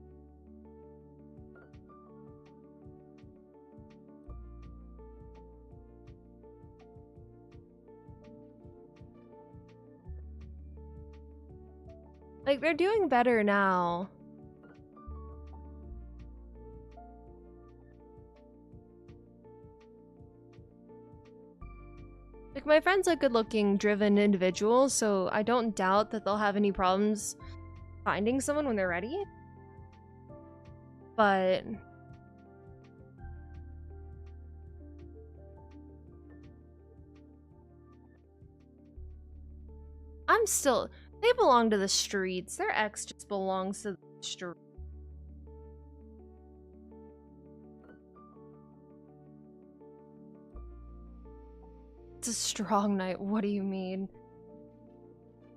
Like, they're doing better now. Like, my friend's a good-looking, driven individual, so I don't doubt that they'll have any problems finding someone when they're ready. But I'm still... They belong to the streets. Their ex just belongs to the street. It's a strong night. What do you mean?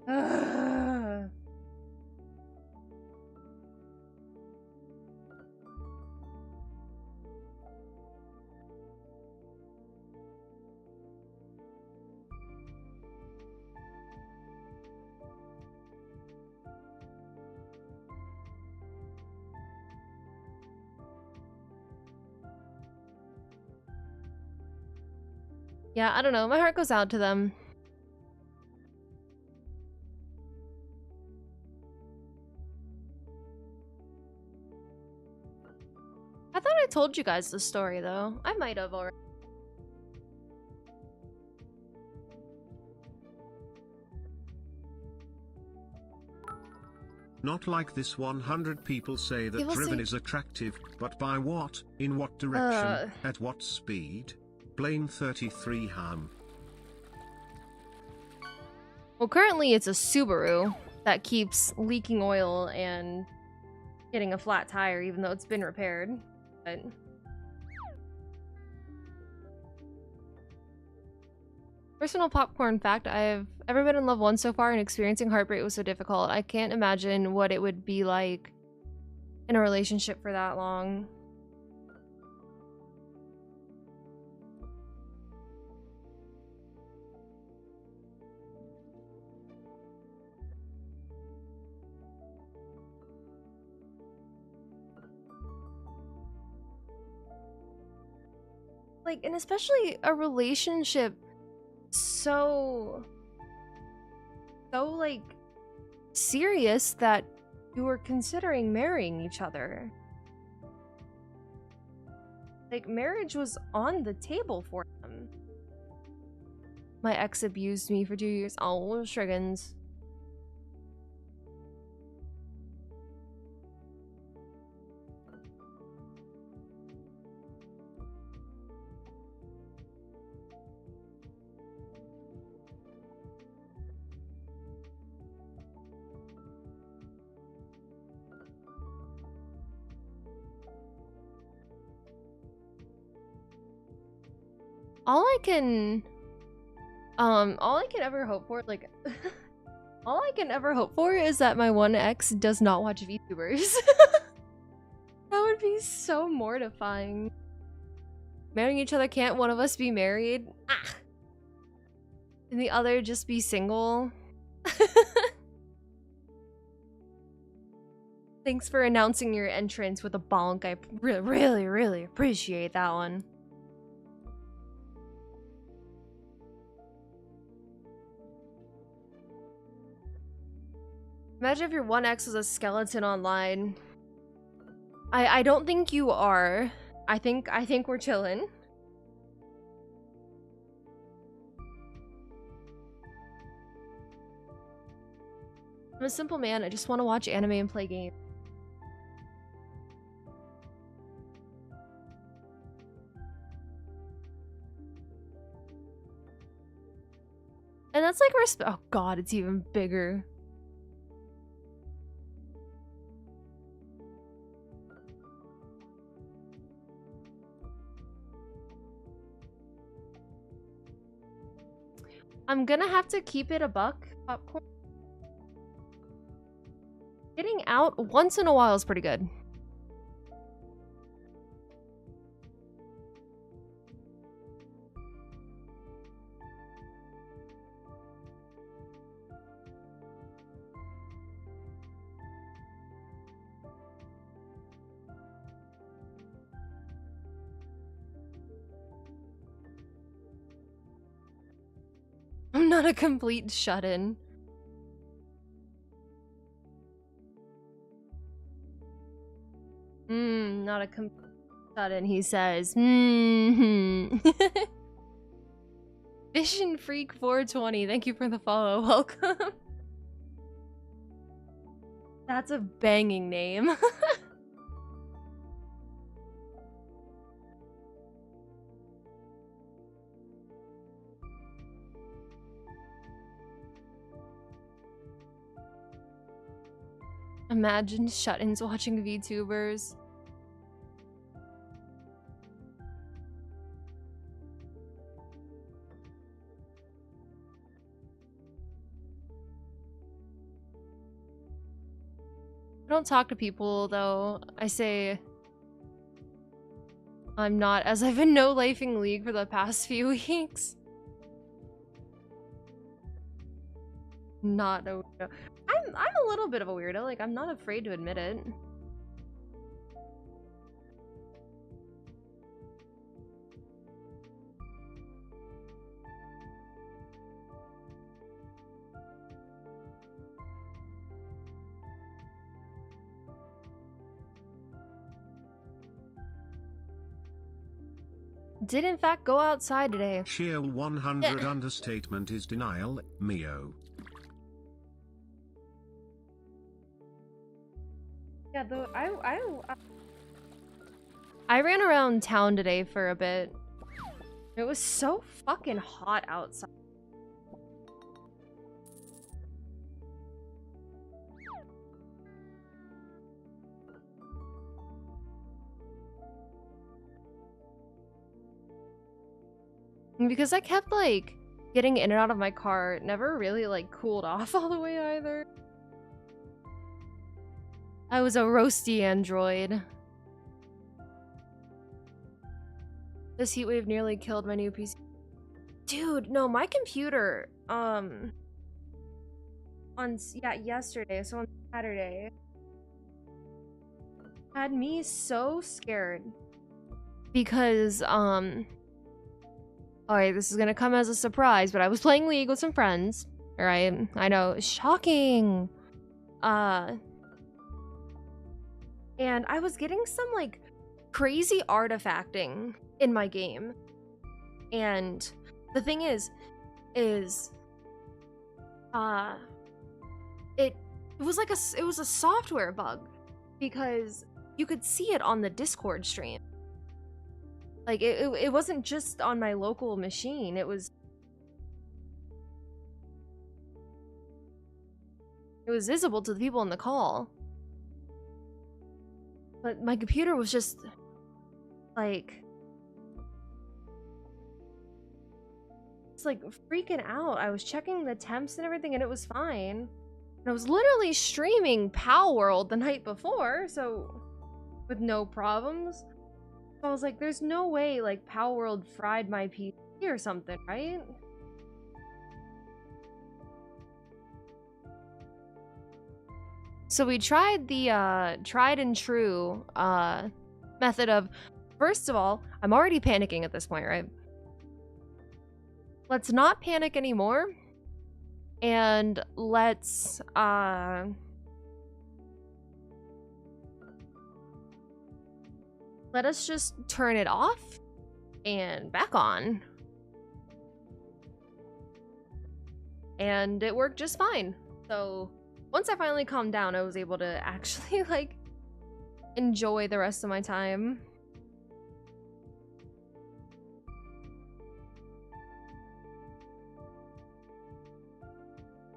Ugh. Yeah, I don't know. My heart goes out to them. I thought I told you guys the story, though. I might have already. Not like this 100 people say that People driven say- is attractive, but by what, in what direction, at what speed? Blame 33 ham. Well, currently it's a Subaru that keeps leaking oil and getting a flat tire, even though it's been repaired. But personal popcorn fact, I've ever been in love once so far, and experiencing heartbreak was so difficult. I can't imagine what it would be like in a relationship for that long. Like, and especially a relationship so like serious that you were considering marrying each other. Like, marriage was on the table for them. My ex abused me for 2 years. Oh, Striggins. All I can ever hope for, like, all I can ever hope for is that my one ex does not watch VTubers. That would be so mortifying. Marrying each other, can't one of us be married? Ah. And the other just be single? Thanks for announcing your entrance with a bonk. I really appreciate that one. Imagine if your one ex was a skeleton online. I don't think you are. I think we're chillin'. I'm a simple man. I just want to watch anime and play games. That's like respect. Oh god, it's even bigger. I'm gonna have to keep it a buck. Popcorn. Getting out once in a while is pretty good. I'm not a complete shut-in. Not a complete shut-in, he says. Vision Freak 420, thank you for the follow. Welcome. That's a banging name. Imagine shut-ins watching VTubers. I don't talk to people though. I say I'm not, as I've been no-lifing League for the past few weeks. Not a weirdo. I'm a little bit of a weirdo, like I'm not afraid to admit it. Did in fact go outside today. Sheer 100 understatement is denial, Mio. Yeah, though I ran around town today for a bit. It was so fucking hot outside. Because I kept like getting in and out of my car, it never really like cooled off all the way either. I was a roasty android. This heatwave nearly killed my new PC. Dude, no, my computer, yesterday, so on Saturday, had me so scared. Because, alright, this is gonna come as a surprise, but I was playing League with some friends. Alright, I know, shocking. And I was getting some, like, crazy artifacting in my game. And the thing is, it was like it was a software bug. Because you could see it on the Discord stream. Like, it wasn't just on my local machine, it was visible to the people in the call. But my computer was just, like, it's like freaking out. I was checking the temps and everything and it was fine. And I was literally streaming Pow World the night before, so with no problems. So I was like, there's no way, like, Pow World fried my PC or something, right? So we tried the tried and true method of, first of all, I'm already panicking at this point, right? Let's not panic anymore. And let's let us just turn it off and back on. And it worked just fine. So once I finally calmed down, I was able to actually, like, enjoy the rest of my time.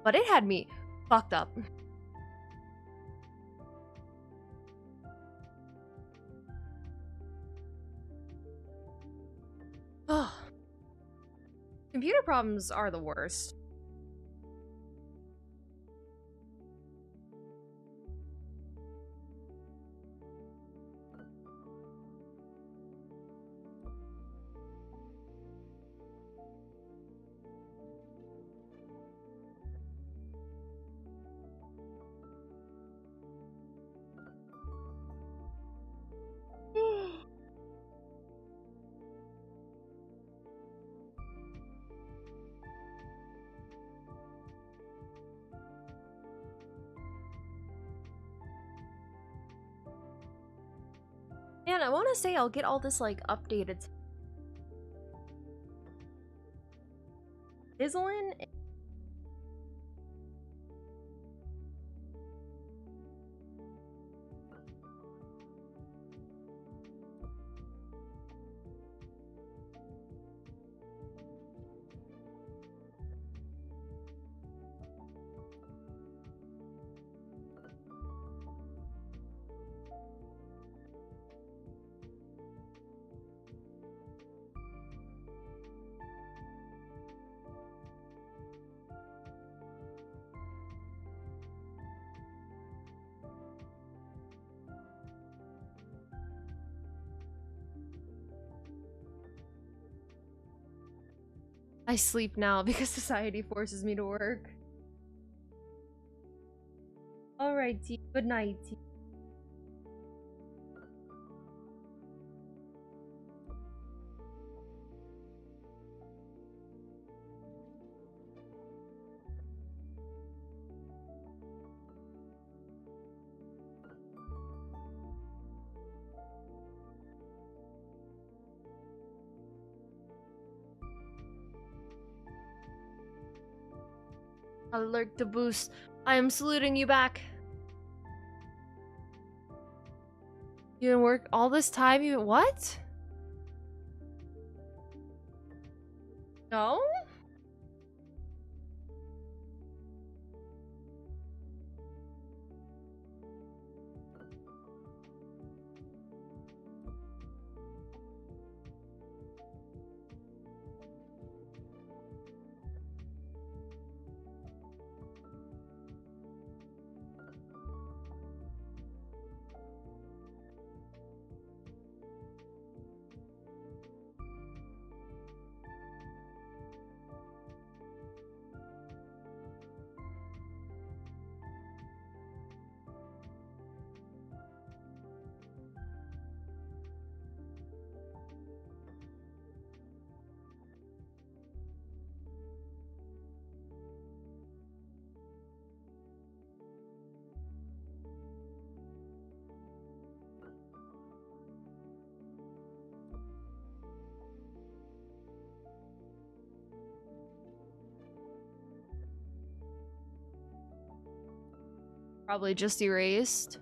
but it had me fucked up. Oh. Computer problems are the worst. Man, I want to say I'll get all this, like, updated. Sizzling? I sleep now because society forces me to work. Alright, good night. Alert to boost. I am saluting you back. You didn't work all this time? You what? No? Probably just erased.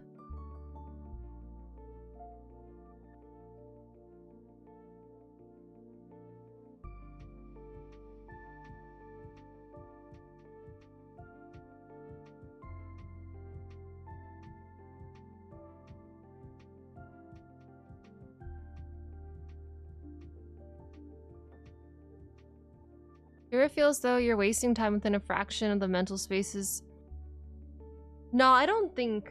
You ever feel as though you're wasting time within a fraction of the mental spaces? No, I don't think.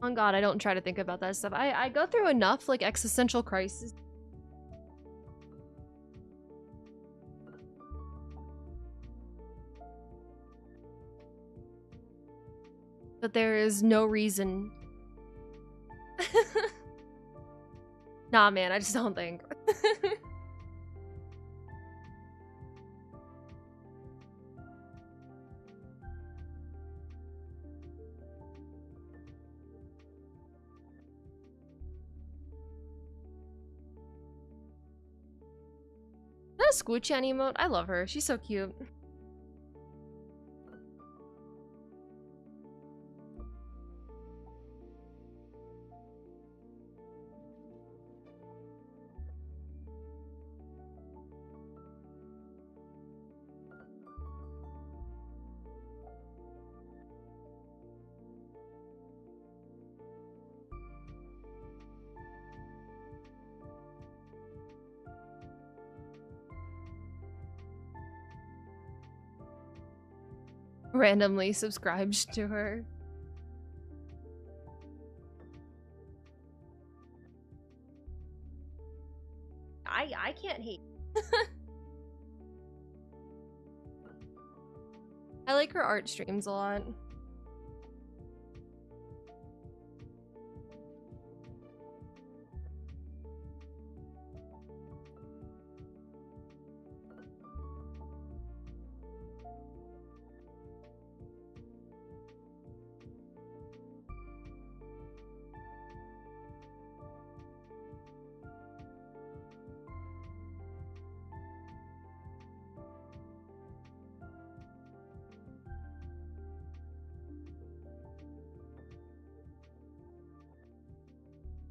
On God, I don't try to think about that stuff. I go through enough, like, existential crisis. But there is no reason. Nah, man, I just don't think. That Squoochie emote, I love her. She's so cute. randomly subscribed to her. I can't hate. I like her art streams a lot.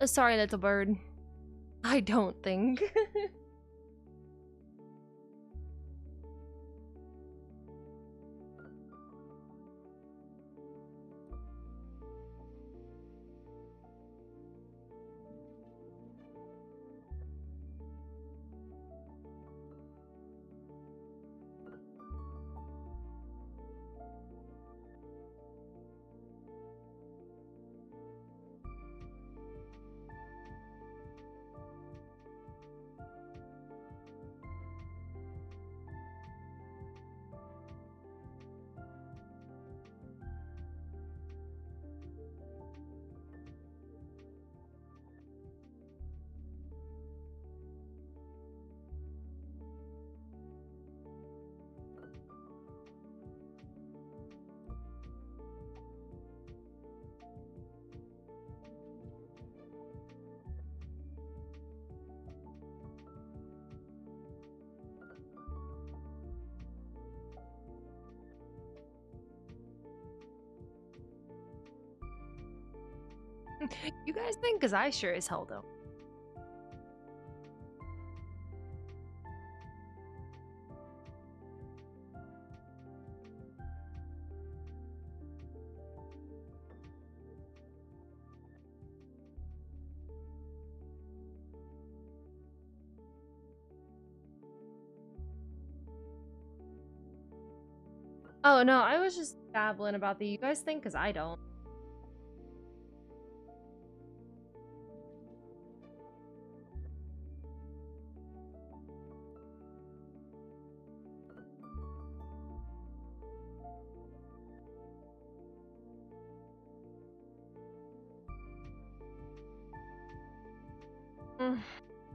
Sorry, little bird. I don't think. You guys think? Because I sure as hell don't. Oh no, I was just babbling about the you guys think? Because I don't.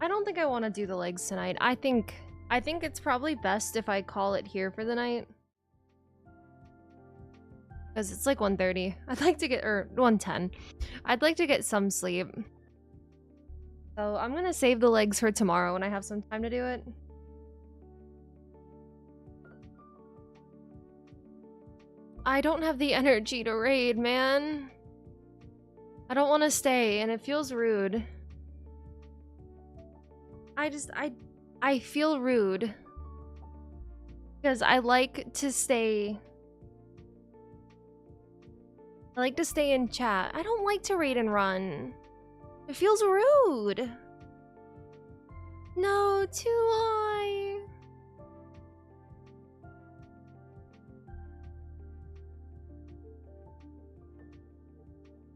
I don't think I want to do the legs tonight. I think it's probably best if I call it here for the night. Because it's like 1:30. I'd like to get, or 1:10. I'd like to get some sleep. So I'm gonna save the legs for tomorrow when I have some time to do it. I don't have the energy to raid, man. I don't want to stay, and it feels rude. I feel rude. Because I like to stay... I like to stay in chat. I don't like to raid and run. It feels rude. No, too high.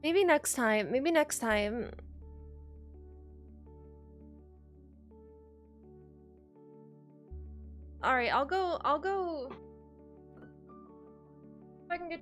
Maybe next time. Maybe next time. Alright, I'll go. If I can get...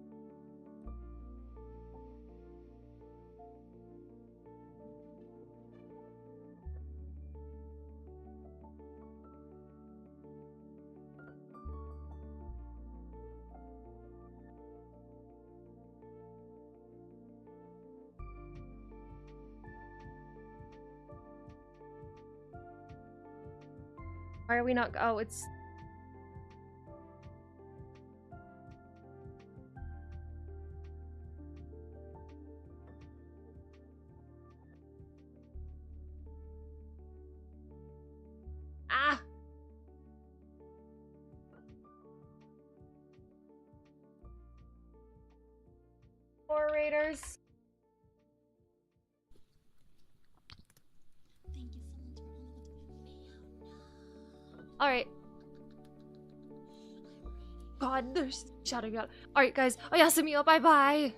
Why are we not... Oh, it's... Ah! Poor raiders. Alright. God, there's shouting out. Alright, guys. Oyasumi, bye bye.